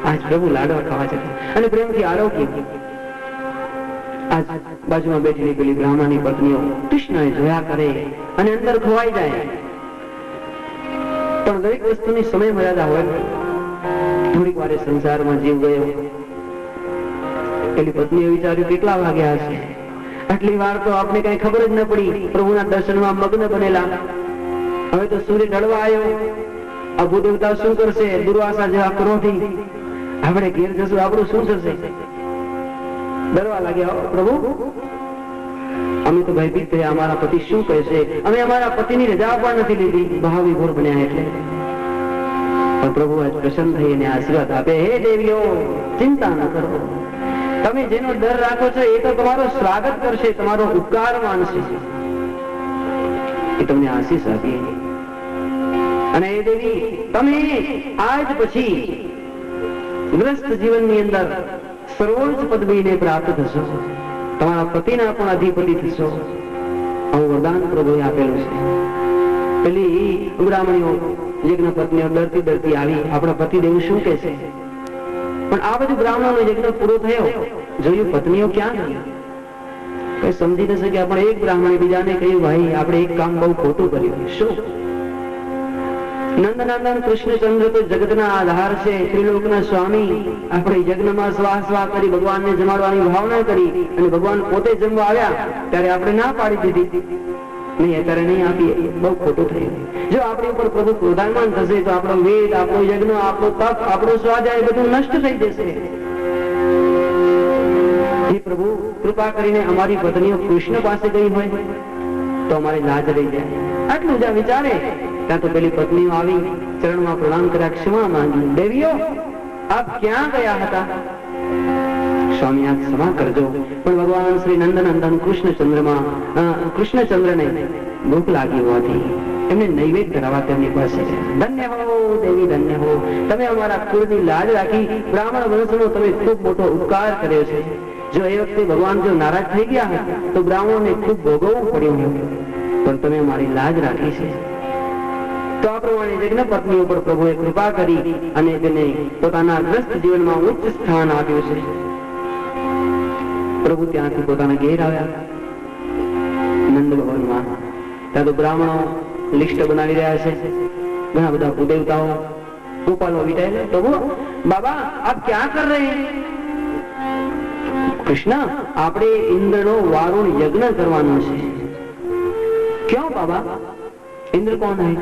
B: આજ પ્રભુ લાડવા ખાવા છે અને પ્રેમથી આરોગ્ય. આજ બાજુમાં બેઠેલી પેલી બ્રાહ્મણની પત્નીઓ કૃષ્ણને જોયા કરે અને અંદર ખોવાઈ જાય. પણ દરેક વસ્તુની સમય મર્યાદા હોય. થોડીક વારે સંસારમાં જીવ ગયો. પેલી પત્નીએ વિચાર્યું કેટલા વાગ્યા હશે, આટલી વાર તો આપણે કઈ ખબર જ ન પડી. પ્રભુના દર્શનમાં મગ્ન બનેલા. હવે તો સૂર્ય ઢળવા આવ્યો. આ ભૂદેવતા શું કરશે? દુર્વાસા જેવા ક્રોધી આપણે ઘેર જશું, આપણું શું થશે? ડરવા લાગ્યા. પ્રભુ, અમે તો ભયભીત થયા, અમારા પતિ શું કહેશે? અમે અમારા પતિની રજા પણ નથી લીધી, ભાવ વિભોર બન્યા એટલે. પણ પ્રભુ આજ પ્રસન્ન થઈને આશીર્વાદ આપે. હે દેવીઓ, ચિંતા ન કરો. તમે જેનો ડર રાખો છો એ તો તમારો સ્વાગત કરશે, તમારો ઉપકાર માનશે, એ તમને આશીષ આપીએ. અને એ દેવી, તમે આજ પછી ગ્રસ્ત જીવનની અંદર સર્વોચ્ચ પદવીને પ્રાપ્ત થશો, તમારા પતિના પણ અધિપતિ થશો. આવું વરદાન પ્રભુએ આપેલું છે. પેલી બ્રાહ્મણીઓ યજ્ઞ પત્નીઓ ડરતી ડરતી આવી, આપણા પતિદેવ શું કે છે? પણ આ બધું બ્રાહ્મણોનો યજ્ઞ પૂરો થયો, જોયું પત્નીઓ ક્યાં ગઈ? કઈ સમજી ન શક્યા. પણ એક બ્રાહ્મણે બીજાને કહ્યું, ભાઈ આપણે એક કામ બહુ ખોટું કર્યું. શું? નંદનંદન કૃષ્ણચંદ્ર તો જગતના આધાર છે, ત્રિલોકના સ્વામી. આપણે યજ્ઞમાં સ્વાહ સ્વાહ કરી ભગવાનને જમાડવાની ભાવના કરી, અને ભગવાન પોતે જમવા આવ્યા ત્યારે આપણે ના પાડી દીધી. નહીં, અત્યારે નહીં આપીએ, બહુ ખોટું થયું. જો આપણી ઉપર પ્રભુ ક્રોધાયમાન થશે તો આપણો વેદ, આપણો યજ્ઞ, આપણો તપ, આપણો સ્વાધ્યાય બધું નષ્ટ થઈ જશે. હે પ્રભુ, કૃપા કરીને અમારી પત્નીઓ કૃષ્ણ પાસે ગઈ હોય તો અમારી લાજ રહી જાય. આટલું જ્યાં વિચારે ત્યાં તો પેલી પત્નીઓ આવી, ચરણમાં પ્રણામ કર્યા, ક્ષમા માંગી. દેવીઓ, આપ ક્યાં ગયા હતા? સ્વામી, આપ ક્ષમા કરજો, પણ ભગવાન શ્રી નંદનંદન કૃષ્ણચંદ્રને ભૂખ લાગી હોવાથી એમને નૈવેદ્ય કરાવવા તેમની પાસે. ધન્ય હો દેવી, ધન્ય હો. તમે અમારા કુળની લાજ રાખી, બ્રાહ્મણ વંશનો તમે ખૂબ મોટો ઉપકાર કર્યો છે. જો એ વખતે ભગવાન જો નારાજ થઈ ગયા હતા તો બ્રાહ્મણોને ખૂબ ભોગવવું પડ્યું હતું, પણ તમે અમારી લાજ રાખી છે. તો આ પ્રમાણે યજ્ઞ પત્ની ઉપર પ્રભુએ કૃપા કરી અને તેને પોતાના ગ્રસ્ત જીવનમાં ઉચ્ચ સ્થાન આપ્યું છે. પ્રભુ ત્યાંથી પોતાના ઘેર આવ્યા નંદ ભવનમાં. ત્યાં તો બ્રાહ્મણો લિસ્ટ બનાવી રહ્યા છે, ઘણા બધા કુદેવતાઓ, ગોપાલો વિટાયેલા. પ્રભુ, બાબા આપ ક્યાં કર રહે? કૃષ્ણ, આપણે ઇન્દ્રનો વારુણ યજ્ઞ કરવાનો છે. ક્યાં બાબા? ઇન્દ્ર કોણ હૈ?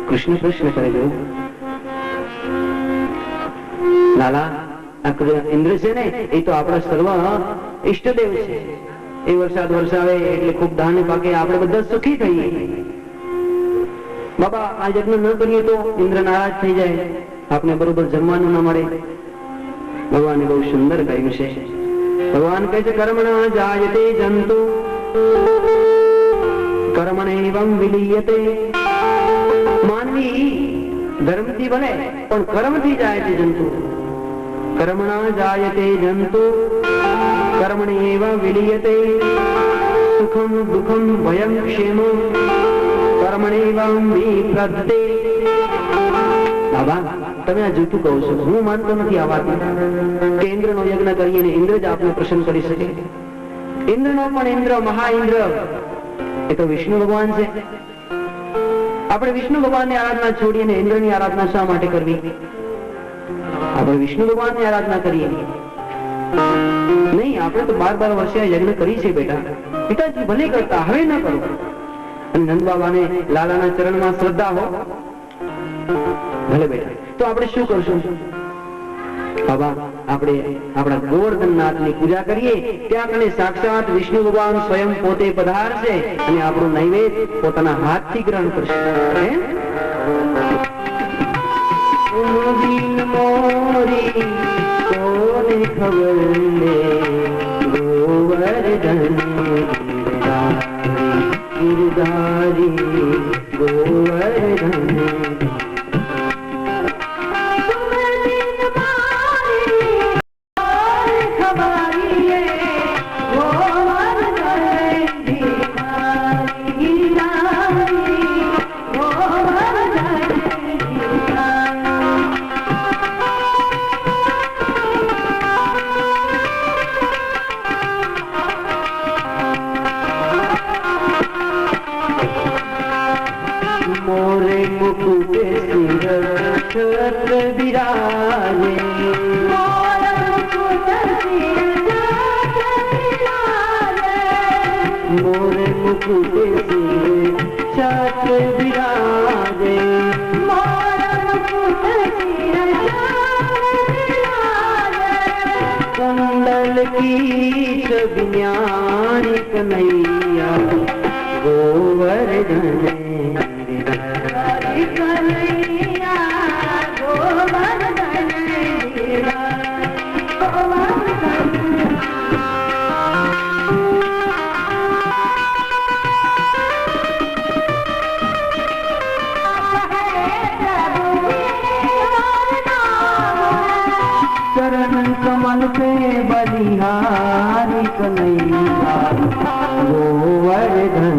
B: કૃષ્ણ પ્રશ્ન કરે છે. લાલા, ઇન્દ્ર છે ને, એ તો આપણા સર્વ ઈષ્ટદેવ છે. એ વરસાદ વરસાવે એટલે ખૂબ ધાન્ય પાકે, આપણે બધા સુખી થઈએ. બાબા, આ યજ્ઞ ન કરીએ તો ઇન્દ્ર નારાજ થઈ જાય, આપણે બરોબર જમવાનું ન મળે. ભગવાને બહુ સુંદર કહ્યું છે, भगवान કહે છે કર્મણા જાયતે જંતુ કર્મણેવં વિલીયતે. માનવી ધર્મથી બને પણ કર્મથી જાય છે જંતુ. કર્મણા જાયતે જંતુ કર્મણેવ વિલીયતે. સુખમ દુઃખમ ભયમ ક્ષેમ કર્મણેવં વિપ્રદતે. બાબા તમે આ જૂઠું કહો છો, હું માનતો નથી આ વાત કે ઇન્દ્રનો યજ્ઞ કરીને ઇન્દ્ર જ આપને પ્રસન્ન કરી શકે. ઇન્દ્રનો પણ ઇન્દ્ર મહા ઇન્દ્ર એ તો વિષ્ણુ ભગવાન છે. આપણે વિષ્ણુ ભગવાનની આરાધના છોડીને ઇન્દ્રની આરાધના શા માટે કરવી? આપણે વિષ્ણુ ભગવાનની આરાધના કરીએ નહીં. આપણે તો 12 વર્ષે યજ્ઞ કરી છે બેટા. પિતાજી ભલે કરતા, હવે ન કરો. અને નંદ બાબાને લાલાના ચરણમાં શ્રદ્ધા હો, ભલે બેટા. તો આપણે શું કરશું? બાબા આપણે આપણા ગોવર્ધનનાથની પૂજા કરીએ. ત્યાં કને સાક્ષાત વિષ્ણુ ભગવાન સ્વયં પોતે પધારશે અને આપણું નૈવેદ્ય પોતાના હાથથી ગ્રહણ કરશે. મોરી કોને ખબર લે ગોવર્ધન ગિરધારી ગોવર્ધન. मोरे मुकुट सिर छत्र विराजे. मोरे मुकुट सिर छत्र विराजे. कुंडल की विज्ञानी कन्हैया गोवर्धन. चरण कमल पे बलिहारी कन्हैया गोवर्धन.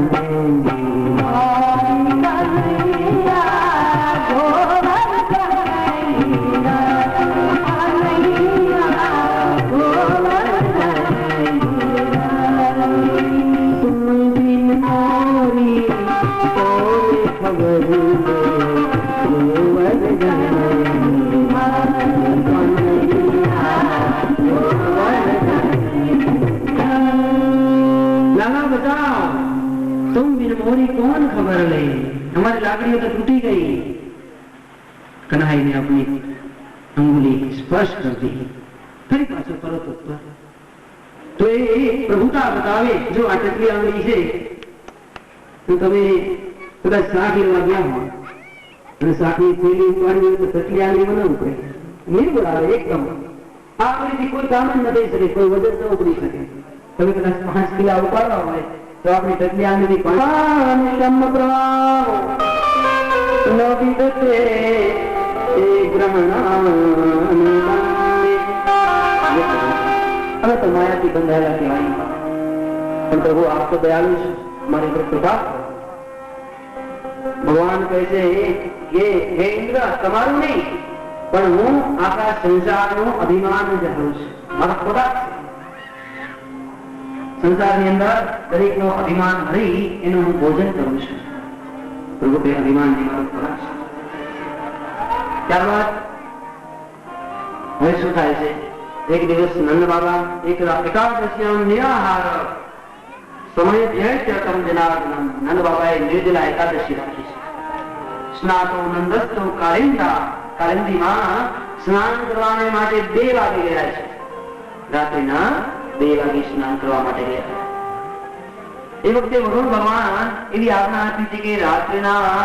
B: लाला बताओ, तुम बिन मोरी कौन खबर ले? हमारी लाकड़ियों तो टूटी गई. कन्हैया ने अपनी अंगुली स्पर्श कर दी. फिर पाछो परत ઉપર તો એ પ્રભુતા બતાવે. જો આ ટકલી આંગળી છે તો તમે કદાચ શાક લેવા ગયા હો અને શાકની થેલી ઉપાડી હોય તો ટકલી આંગળી બનાવવું પડે. નિર્બળ આવે એકદમ. આ આંગળીથી કોઈ કામ જ ન થઈ શકે, કોઈ વજન ન ઉપડી શકે. તમે કદાચ 5 કિલા ઉપાડવા હોય તો આપણી ટકલી આંગળી હવે તો માયાથી બંધાયેલા કહેવાય. પણ પ્રભુ આપ તો દયાળુ છે, મારી પર કૃપા. ભગવાન કહે છે કે હે ઇન્દ્ર, તમારું નહીં પણ હું આખા સંસારનું અભિમાન જાણું છું. મારા ખોરાક સંસારની અંદર દરેકનો અભિમાન હરી એનું હું ભોજન કરું છું. પ્રભુ કે અભિમાનથી મારો ખોરાક છે. ત્યારબાદ હવે શું થાય છે? એક દિવસ નંદ બાબા એકાદશીનો નિરાહાર સમય ધ્યેયતમ જનાર્દનમ. નંદ બાબાએ નિર્જલા એકાદશી રાખી છે. સ્નાતો નંદસ્તો કાલિંદા. કાલિંદીમાં સ્નાન કરવા માટે 2 વાગે ગયા છે. રાત્રિના 2 વાગે સ્નાન કરવા માટે ગયા. એ વખતે વરુણ ભગવાન એવી આજ્ઞા આપી છે કે રાત્રિના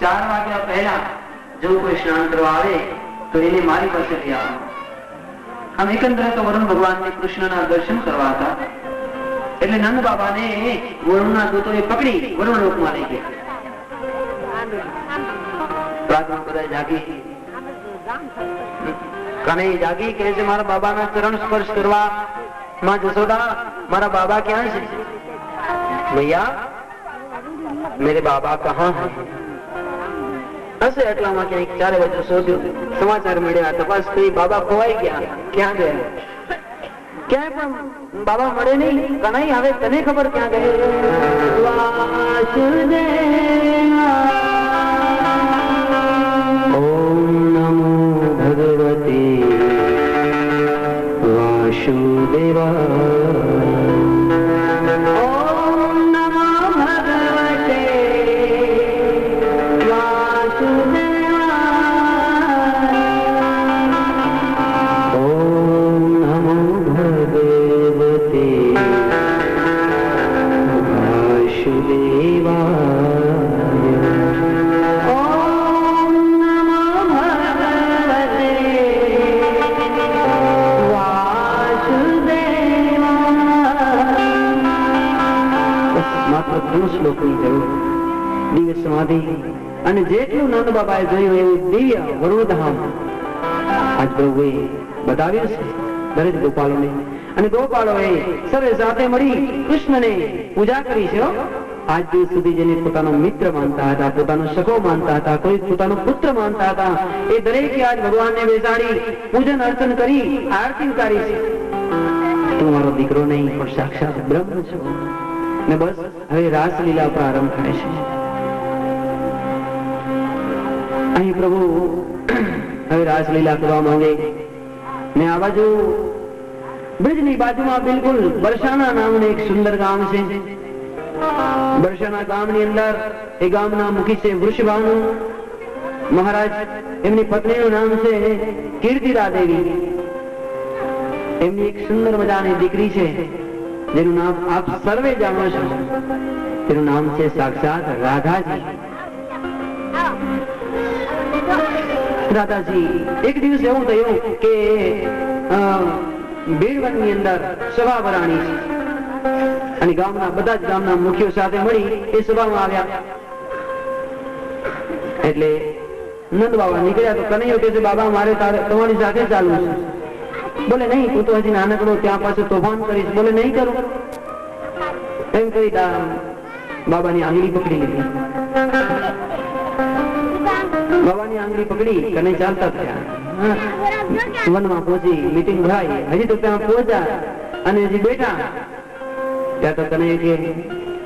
B: 4 વાગ્યા પહેલા જો કોઈ સ્નાન કરવા આવે તો એને મારી પાસે આવવાનું. આમ એકંદરે તો વરુણ ભગવાનને કૃષ્ણના દર્શન કરવા હતા એટલે નંદ બાબાને વરુણના દૂતોએ પકડી વરુણ લોકમાં લઈ ગયા. રાતમાં બધા જાગી, કનૈયા જાગી કહે છે મારા બાબાના ચરણ સ્પર્શ કરવા. માં જશોદા મારા બાબા ક્યાં છે? ભૈયા મેરે બાબા કહા હૈ? હશે એટલામાં ક્યાંક 4 વાગે શોધ્યું, સમાચાર મળ્યા, તપાસ કરી, બાબા ખોવાઈ ગયા. ક્યાં ગયા? ક્યાંય પણ બાબા મળે નહીં. કનૈયા હવે તને ખબર ક્યાં ગયા? ઓમ નમો ભગવતે વાસુદેવાય. ઓમ નમો ભગવતે વાસુદેવાય. ઓમ નમો ભગવતે દિવ્ય સમાધિ અને જેટલું નંદ બાબાએ જોયું એવું દિવ્ય વરુણધામ આજ પ્રભુએ બતાવ્યું છે દરેક ગોપાલોને. અને ગોપાલોએ સર્વે સાથે મળી કૃષ્ણને પૂજા કરી છે. આજ દિવસ સુધી જેને પોતાનો મિત્ર માનતા હતા, પોતાનો સખો માનતા હતા, કોઈ પોતાનો પુત્ર માનતા હતા, એ દરેકે આજ ભગવાનને બેસાડી પૂજન અર્ચન કરી આરતી ઉતારી છે. તું મારો દીકરો નહીં પણ સાક્ષાત બ્રહ્મ છો. ને બસ હવે રાસલીલા પ્રારંભ થાય છે. અહીં પ્રભુ હવે રાસલીલા કરવા માંગે ને આ બાજુ બ્રિજની બાજુમાં બિલકુલ બરસાના નામનું એક સુંદર ગામ છે. બરસાના ગામની અંદર એ ગામના મુખી છે વૃષભાનુ મહારાજ. એમની પત્નીનું નામ છે કીર્તિદા દેવી. એમની એક સુંદર મજાની દીકરી છે જેનું નામ આપ સર્વે જાણો છો. તેનું નામ છે સાક્ષાત રાધાજી. રાધાજી એક દિવસ એવું થયું કે બેડવનની અંદર સભા ભરાણી છે અને ગામના બધા જ ગામના મુખ્યો સાથે મળી એ સભામાં આવ્યા. એટલે નંદ બાબા નીકળ્યા તો કનૈયો કહે છે બાબા મારે તમારી સાથે ચાલવું છે. બોલે નહીં તું તો હજી નાનકડો, ત્યાં પાછું તોફાન કરીશ. બોલે નહીં કરું. એમ કરી બાબાની આંગળી પકડી લીધી. બાબાની આંગળી પકડી કને ચાલતા થયા. વનમાં પહોંચી મીટિંગ ભરાઈ. હજી તો ત્યાં પહોંચ્યા અને હજી બેઠા ત્યાં તો કને કે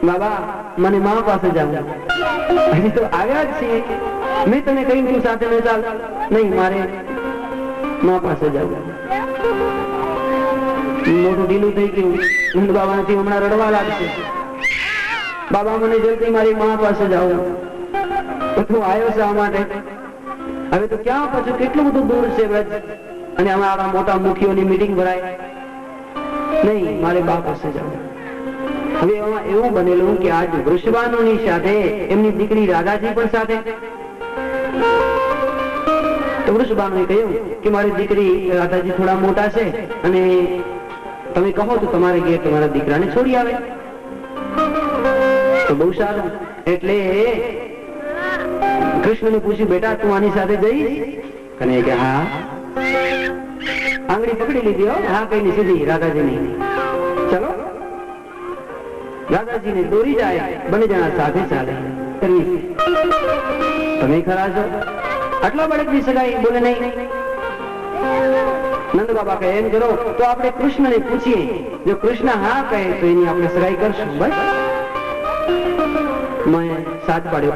B: બાબા મને મા પાસે જાવ. હજી તો આવ્યા જ છીએ. મેં તને કહ્યું તું સાથે ન ચાલ. નહીં મારે મા પાસે જવું. મોટું ઢીલું થઈ ગયું. નંદ બાબાથી હમણાં રડવા લાગશે. બાબા મને જલ્દી મારી મા પાસે જાઉં. તું આવ્યો છે આ માટે. હવે તો ક્યાં પછી કેટલું બધું દૂર છે વ્રજ અને અમારા મોટા મુખીઓની મીટિંગ ભરાય. નહીં મારે બા પાસે જાઉં. હવે એમાં એવું બનેલું કે આજ વૃષભાનુની સાથે એમની દીકરી રાધાજી પણ સાથે. તો વૃષભાનુએ કહ્યું કે મારી દીકરી રાધાજી થોડા મોટા છે અને તમે કહો તો તમારે ઘેર તમારા દીકરાને છોડી આવે તો બહુ સારું. એટલે કૃષ્ણને પૂછ્યું બેટા તું આની સાથે જઈશ? અને કે હા. આંગળી પકડી લીધી. હા કઈ સીધી રાધાજીની. ચલો રાધાજીને દોરી જાય. બંને જણા સાથે ચાલે. તમે ખરા છો? આટલા બળદની સગાઈ? બોલે નહીં. નંદ બાબા કહે એમ કરો તો આપણે કૃષ્ણને પૂછીએ. જો કૃષ્ણ હા કહે તો એની આપણે સગાઈ કરશું. બસ મેં સાથ પાડ્યો.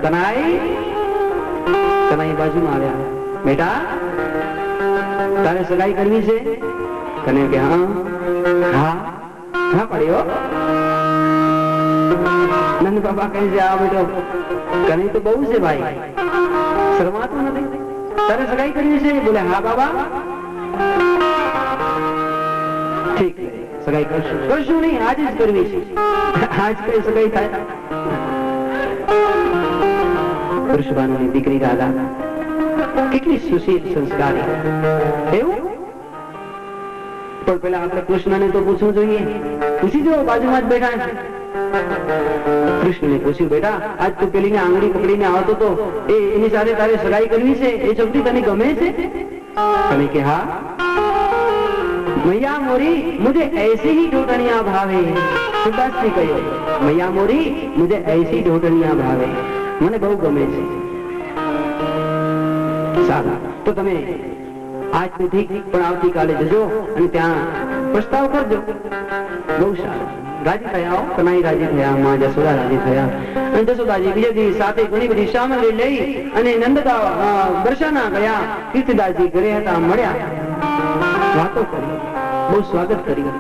B: કનાઈ બાજુમાં આવ્યા. બેટા તારે સગાઈ કરવી છે? કને કે હા હા હા પડ્યો. નંદ બાબા કહે છે આ બેટો કને તો બહુ છે ભાઈ, શરમાતું નથી. તારે સગાઈ કરવી છે? બોલે હા બાબા. ઠીક સગાઈ કરશું. કરશું નહીં આજ જ કરવી છે. આજ કઈ સગાઈ થાય? વૃષભાનુની દીકરી રાધા કેટલી સુશીલ સંસ્કારી. એવું પણ પેલા આપણે કૃષ્ણને તો પૂછવું જોઈએ. પૂછી જો, બાજુમાં જ બેઠા છે. કૃષ્ણને પૂછ્યું, બેટા આજ તું પેલીને આંગળી પકડીને આવતો તો એની સાથે તારે સગાઈ કરવી છે? એ છોકરી તને ગમે છે? કને કે હા. मैया मोरी मुझे ऐसी ही ढोटनिया भावे. સુદાસજી કહ્યું, मैया मोरी मुझे ऐसी ढोटनिया भावे, મને બહુ ગમે છે. સારું, તો તમે આજ તો ઠીક, પણ આવતીકાલે જજો અને ત્યાં પ્રસ્તાવ કરજો. બહુ સારું. રાજી થયા, કનાઈ રાજી થયા, માં જસોદા રાજી થયા. અને જસોદાજી બીજે દિવસ સાથે ઘણી બધી સામગ્રી લઈ અને નંદતા દર્શના ગયા. કીર્તિદાસજી ઘરે હતા, મળ્યા, વાતો કરી, બહુ સ્વાગત કર્યું,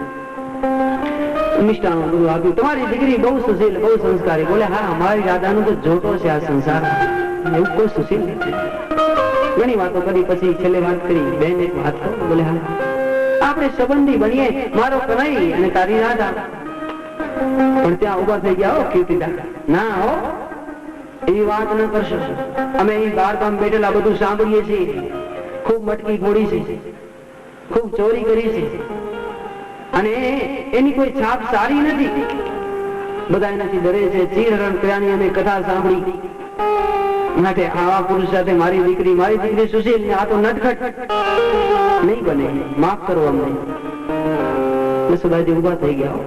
B: મિષ્ટાનું બધું આપ્યું. તમારી દીકરી બહુ સુશીલ, બહુ સંસ્કારી. બોલે હા, અમારી રાધાનું તો જોતો છે આ સંસાર, એવું કોઈ સુશીલ નથી. ઘણી વાતો કરી, પછી છેલ્લે વાત કરી, બેન એક વાત કહો. બોલે હા, આપણે સંબંધી બનીએ, મારો કનાઈ અને તારી રાધા. પણ ત્યાં ઉભા થઈ ગયા. હો કીર્તિદાસ, ના હો, એવી વાત ન કરશો. અમે અહીં બાર ગામ બેઠેલા બધું સાંભળીએ છીએ. ખૂબ મટકી ફોડી છે, ખૂબ ચોરી કરી છે, અને એની કોઈ છાપ સારી નથી. બધા એનાથી ડરે છે. ચીરહરણ કર્યાની અમે કથા સાંભળી. માટે આવા પુરુષ સાથે મારી દીકરી સુશીલ ને આ તો નટખટ નહીં બને. માફ કરો અમને. જસોદાજી ઉભા થઈ ગયા.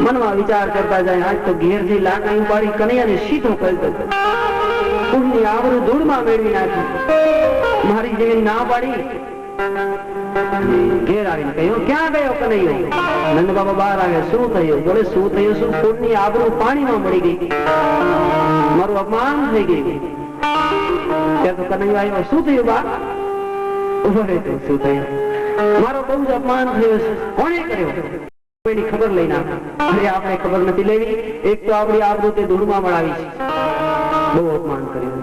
B: મનમાં વિચાર કરતા જાય, આજ તો ઘેરથી લાકડી ઉપાડી કનૈયાને સીધો કરતો. કુળની આવરું ધૂળમાં મેળવી નાખી. મારી જેવી ના પાડી. ઘેર આવીને કહ્યું, ક્યાં ગયો કનૈયો? નંદ બાબા બહાર આવ્યા. શું થયું? બોલે શું થયું? શું? કુળની આબરૂ પાણીમાં મળી ગઈ, મારું અપમાન થઈ ગયું. ત્યાં તો કનૈયો આવ્યો. શું થયું બા? ઉભો રહેતો. શું થયું? મારો બહુ જ અપમાન થયું છે. કોણે કર્યો? એની ખબર લઈને અરે આપણે ખબર નથી લેવી. એક તો આપણી આબરૂ તે ધૂળમાં મળાવી છે. બહુ અપમાન કર્યું.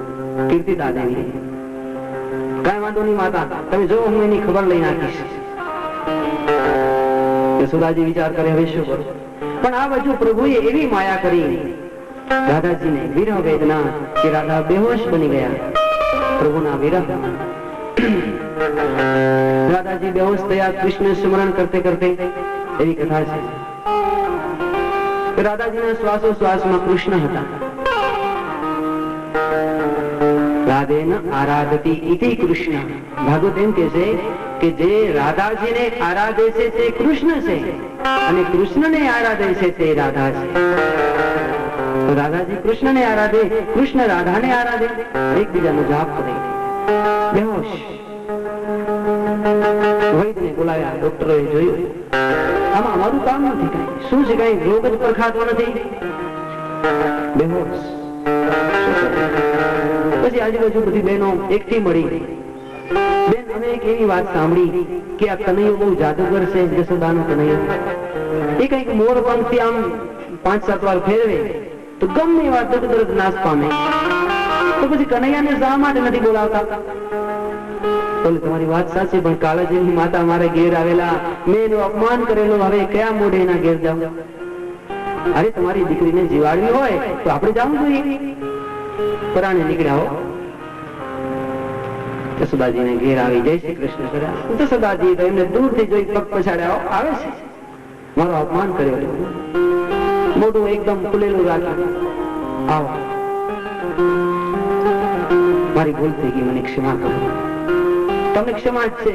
B: કીર્તિદા દેવી, કઈ વાંધો નહીં માતા, તમે જો, હું એની ખબર લઈ નાખીશ. જસોદાજી વિચાર કરે, હવે શું કરું? પણ આ બાજુ પ્રભુએ એવી માયા કરી રાધાજીને, વિરહ વેદના, કે રાધા બેહોશ બની ગયા પ્રભુના વિરહ. રાધાજી બેહોશ થયા. કૃષ્ણ સ્મરણ કરતે કરતે. એવી કથા છે. રાધાજીના શ્વાસો શ્વાસમાં કૃષ્ણ હતા. રાધેન આરાધતી ઇતિ કૃષ્ણ. ભાગવત એમ કે છે કે જે રાધાજીને આરાધે છે તે કૃષ્ણ છે, અને કૃષ્ણને આરાધે છે તે રાધા છે. રાધાજી કૃષ્ણને આરાધે, કૃષ્ણ રાધાને આરાધે, એકબીજાનો જાપ કરે. બેહોશ. વૈદ્યને બોલાવ્યા. ડોક્ટરોએ જોયું, આમાં અમારું કામ નથી. કઈ શું છે? કઈ રોગ જ પરખાતો નથી. બેહોશ. પછી આજુબાજુ બધી બહેનો એકઠી મળી. બેન, અમે એક એવી વાત સાંભળી કે આ કનૈયો બહુ જાદુગર છે. જસોદાનો કનૈયો એ કઈક મોર પંખથી આમ 5-7 વાર ફેરવે તો ગમે એવા તરત નાશ પામે. તો પછી કનૈયાને શા માટે નથી બોલાવતા? બોલે તમારી વાત સાચી, પણ કાળજીની માતા મારે ઘેર આવેલા, મેં એનું અપમાન કરેલું, હવે કયા મોઢે એના ઘેર જાઉં? અરે તમારી દીકરીને જીવાડવી હોય તો આપણે જવું જોઈએ. પરાણે નીકળ્યા હો. જસોદાજીને ઘેર આવી જય શ્રી કૃષ્ણ કર્યા. જસોદાજી તો એમને દૂરથી જોઈ પગ પછાડ્યા. આવે છે, મારો અપમાન કર્યો, મોઢું એકદમ ખુલેલું રાખ્યું. આવો, મારી ભૂલ થઈ ગઈ, મને ક્ષમા કરો. તમને ક્ષમા જ છે.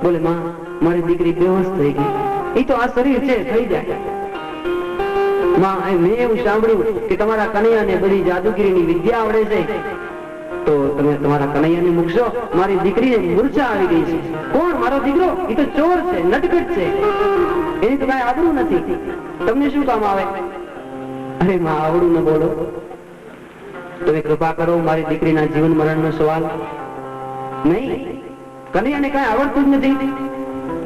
B: બોલે માં, મારી દીકરી બેહોશ થઈ ગઈ. એ તો આ શરીર છે, થઈ જાય. મેં એવું સાંભળ્યું કે તમારા કનૈયાને બધી જાદુગીરીની વિદ્યા આવડે છે, તો તમે તમારા કનૈયાને મૂકશો. મારી દીકરીને મૂર્છા આવી ગઈ છે. કોણ? મારો દીકરો. એ તો ચોર છે, નટખટ છે, એની તો કઈ આવડું નથી. તમને શું કામ આવે? અરે માં, આવડું ન બોલો. તમે કૃપા કરો, મારી દીકરીના જીવન મરણનો સવાલ નહીં. કનૈયાને કઈ આવડતું જ નથી.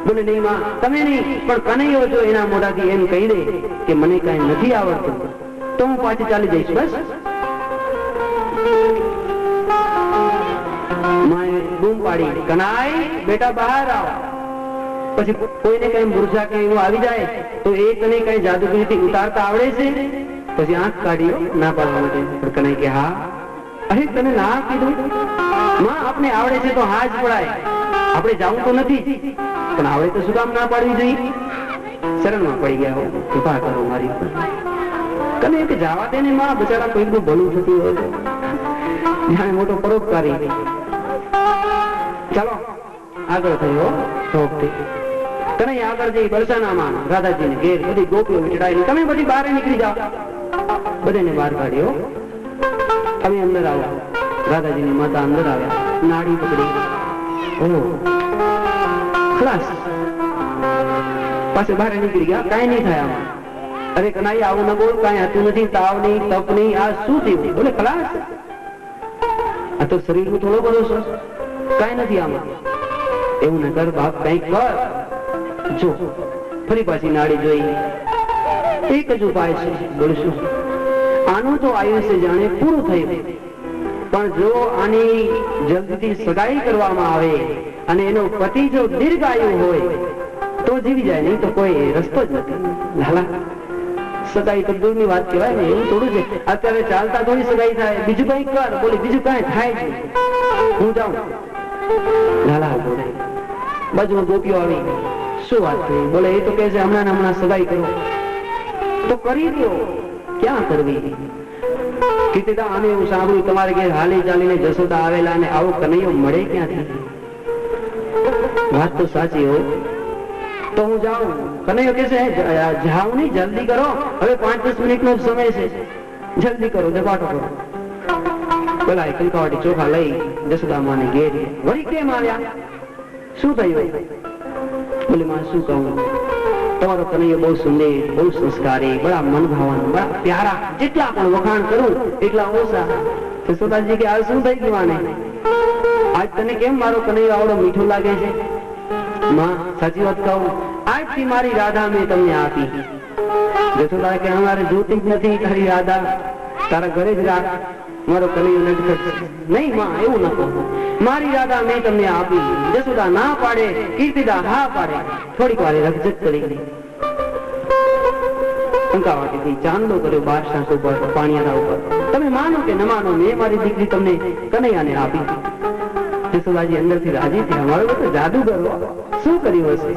B: બોલે નહીં માં, તમે નહીં, પણ કનૈયો જો એના મોઢાથી એમ કહી દે કે મને કઈ નથી આવડતું, તો હું પાછી ચાલી જઈશ. બસ. માએ બૂમ પાડી, કનાઈ બેટા બહાર આવ. પછી કોઈને કઈ મૂર્છા કે એવું આવી જાય તો એ તને કઈ જાદુગીરીથી ઉતારતા આવડે છે? પછી આંખ કાઢ્યો ના પાડવા માટે. પણ કનાઈ કે હા. અરે તને ના કીધું? માં, આપને આવડે છે તો હા જ પડાય. આપણે જાવું તો નથી, પણ આવડે તો શું કામ ના પાડવી જોઈએ? શરણમાં પડી ગયા હો, કૃપા કરો મારી ઉપર. કને કે જવા દે ને માં, બચારા કોઈનું ભલું થતું હોય તો. જાણે મોટો પરોપકારી. ચાલો આગળ થયો ઓકે. તમે આગળ જઈ બરસાનામાં રાધાજીને ઘેર બધી ગોપીઓ વીંટળાઈ, તમે બધી બહાર નીકળી જાઓ. બધાને બહાર કાઢ્યો. તમે અંદર આવો. રાધાજીની માતા અંદર આવ્યા, નાડી પકડી. ઓહો ખલાસ. પાછળ બહાર નીકળી ગયા. કાંઈ નહીં થાય આમાં. અરે કનાઈ આવું ન બોલ, કાંઈ હતું નથી, તાવ નહીં, તપ નહીં, આ શું થયું? બોલે ખલાસ. આ તો શરીરનું થોડો બધો છે, કાંઈ નથી આમાં. એવું ન કર બાપ, કંઈક કર. જો ફરી પાછી નાડી જોઈ. એક જ ઉપાય છે. બોલશું આનું તો આયુષ્ય જાણે પૂરું થયું, પણ જો આની જલ્દીથી સગાઈ કરવામાં આવે અને એનો પતિ જો દીર્ઘાયુ હોય તો જીવી જાય, નહીં તો કોઈ રસ્તો જ નથી. લાલા સગાઈ તો દૂરની વાત કહેવાય ને, એવું થોડું છે. અત્યારે ચાલતા થોડી સગાઈ થાય. બીજું કઈ કર. બોલે બીજું કઈ થાય છે, હું જાઉં. લાલા બોલે બાજુમાં ગોપીઓ આવી. શું વાત કરી? બોલે એ તો કહે છે હમણાં હમણાં સગાઈ કરો. તો કરી દો. ક્યાં કરવી? કીર્તિદા આને એવું સાંભળ્યું તમારે ઘેર હાલી ચાલીને જશોદા આવેલા અને આવો કનૈયો મળે ક્યાંથી? વાત તો સાચી હો. તો હું જાઉં. કનૈયો કહે છે જાઉં નહીં, જલ્દી કરો. હવે 5-10 મિનિટનો સમય છે, જલ્દી કરો, ઝપાટો કરો. પેલા કંકાવાટી ચોખા લઈ જશોદામાને ઘેર વળી કેમ આવ્યા? શું થયું? બોલે માં શું કહું, તમારો કનૈયો બહુ સુંદર, બહુ સંસ્કારી, બડા મનભાવન, બડા પ્યારા. જેટલા પણ વખાણ કરું એટલા ઓછા. જશોદાજી કે આ શું થઈ ગયું આને? આજ તને કેમ મારો કનૈયો આવડો મીઠો લાગે છે? માં સાચી વાત કહું, આજથી મારી રાધા મેં તમને આપી. જશોદા કે અમારે જોતી જ નથી તારી રાધા, તારા ઘરે જ રાખ. મારો કનૈયો નટખટ. નહીં માં એવું ન કહો, મારી રાધા મેં તમને આપી. જશોદા ના પાડે, કીર્તિદા હા પાડે. થોડીક વાર રકઝક કરી. કંકાવાટીથી ચાંદલો કર્યો બાદશાહ ઉપર, પાણીયાના ઉપર. તમે માનો કે ન માનો, મેં મારી દીકરી તમને કનૈયાને આપી. જશોદાજી અંદરથી રાજી થયા. અમારો બધો જાદુગર શું કર્યું હશે?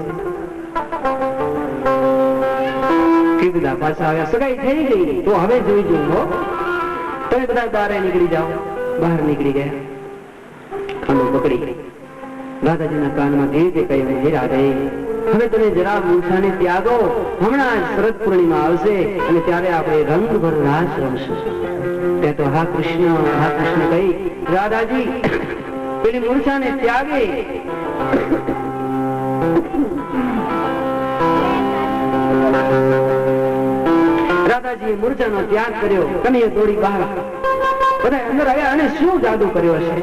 B: કીર્તિદા પાછા આવ્યા. સગાઈ થઈ ગઈ તો હવે જોઈ હો. તમે બધા બહાર નીકળી જાઓ. બહાર નીકળી ગયા. કાનો પકડી રાધાજીના કાનમાં ધીરે કહ્યું, હે રાધે, હવે તમે જરા મૂર્છાને ત્યાગો. હમણાં શરદ પૂર્ણિમા આવશે અને ત્યારે આપણે રંગભર રાસ રમશું. તે તો હા કૃષ્ણ કહી રાધાજી પેલી મૂર્છાને ત્યાગે. રાધાજીએ મૂર્છાનો ત્યાગ કર્યો. કનૈયો દોડી બહાર. બધા અંદર આવ્યા અને શું જાદુ કર્યો હશે?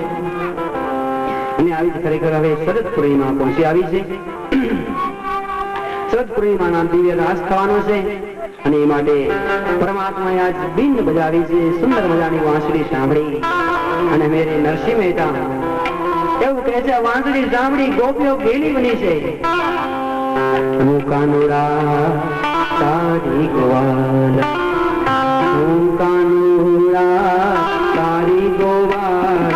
B: અને આવી જ ખરેખર હવે શરદ પૂર્ણિમા પહોંચી આવી છે. શરદ પૂર્ણિમાના દિવ્ય રાસ થવાનો છે અને એ માટે પરમાત્માએ આજ બીન બજાવી છે. સુંદર મજાની વાંસળી સાંભળી અને મેરે નરસિંહ મહેતા એવું કહે છે, વાંસળી સાંભળી ગોપીઓ ગેલી બની છે. હું કાનુડા તારી ગોવાલ, હું કાનુડા તારી ગોવાલ,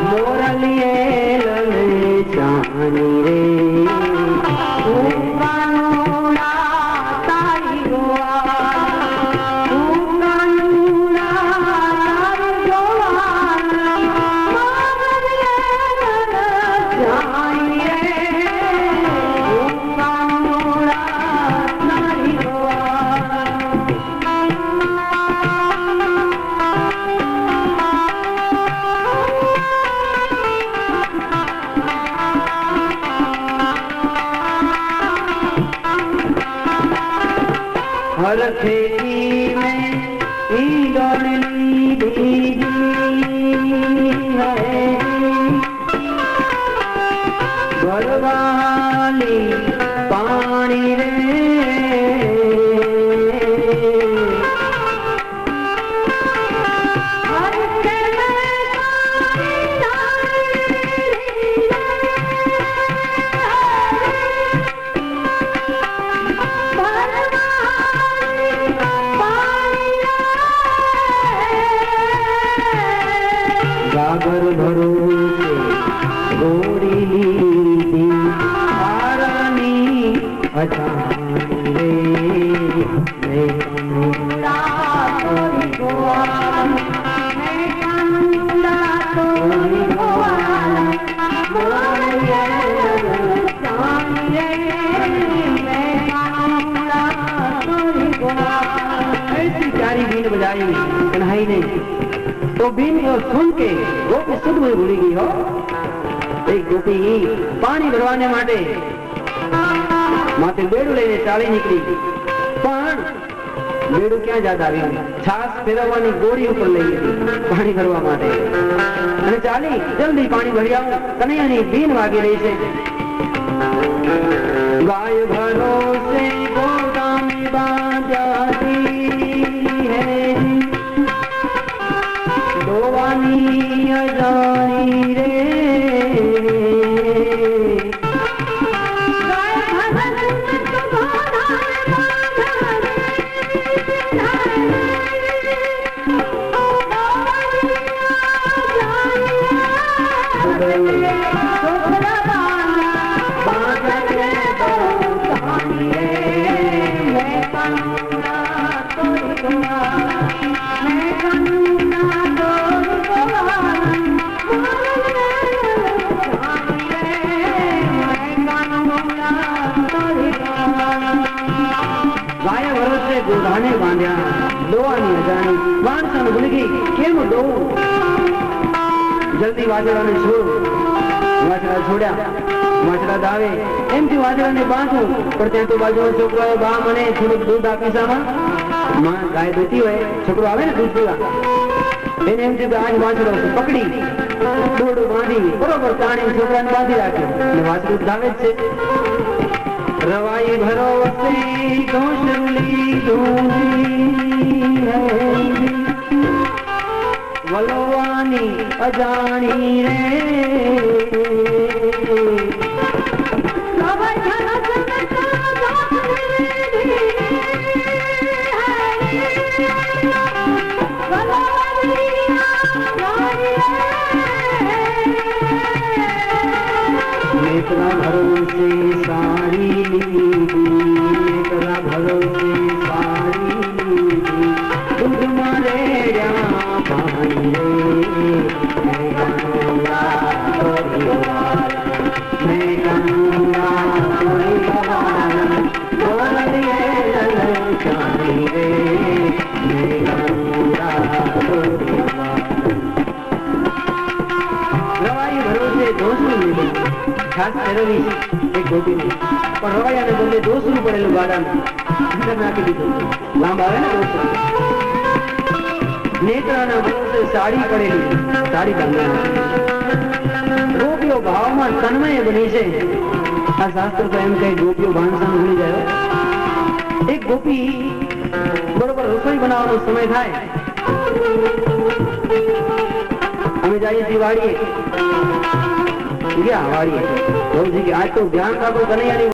B: મોરલીએ લલે જાની રે. હું કાનુડા તારી ગોવાલ, હું કાનુડા તારી ગોવાલ, મોરલીએ લલે જાની રે. હું કાનુડા તારી ગોવાલ. हर खेती में ईंदड़ लीधी है, घरवाली पानी रे. गागर भरोसे गोरी अजानी रे मैं कानूला तोरी गोवाल मैं कानूला तोरी गोवाल मोरिया जानी रे मैं कानूला तोरी गोवाल। ऐसी प्यारी बीन बजाई कन्हई ने, तो बीन को सुन के गोपी सुध में भूली गई हो। एक गोपी पानी भरवाने माटे माथे बेड़ू लઈને ચાલી નીકળી, પણ બેડું ક્યાં જાત આવી? છાસ ફેરવવાની ગોળી ઉપર લઈ ગઈ પાણી ભરવા માટે, અને ચાલી જલ્દી પાણી ભરી આવું, કનૈયાની બીન વાગી રહી છે। ગાય ભરોસે ગોટા में बांधी है दोवानी अजानी रे गोधाने बांध्या दोवानी अजानी माणसा ने बोली केम दो जल्दी वाजड़ा ने छोड़। वाजड़ा छोड़ा, वाजड़ा दावे एम थी वाजड़ा ने बांधू, पर त्या तो बाजू में छोकरो बा मने थोड़ुं दूध आपी सामा मां गाय दूती होय, छोकरो आवे ने दूध पीवा એને એમ થયું કે આજ વાછડો છે, પકડી દોડું બાંધી બરોબર તાણી છોકરાને બાંધી રાખ્યો અને વાછડું ધાવે જ છે। रवाई भरोसे दोषली दूजी है वलोवानी अजानी रे भरोसे सारी भरोसे सारी दूध मारे पानी मैं कानूला तोरी गोवाल मैं कानूला तोरी गोवाल बोलिए ललचानी रे मैं कानूला तोरी गोवाल। रवाई भरोसे दोस्तों मिले खास फेरवी एक गोपी ने, पर रवाया ने बोले 200 पड़ेલું ગાડાને અંદર નાખી દીધું, લાંબ આવે ને 200। નેત્રાના ભરોસે સાડી પડેલી, સાડી બાંધેલી ગોપીઓ ભાવમાં તન્મય બની છે। આ શાસ્ત્ર તો એમ કહે ગોપીઓ ભાનસાને ભૂલી જાય। એક ગોપી બરોબર રસોઈ બનાવવાનો સમય થાય, અમે જઈએ છીએ વાડીએ, ગયા વાડીએ, બહુ જ કે આજ તો ધ્યાન રાખો કનૈયાની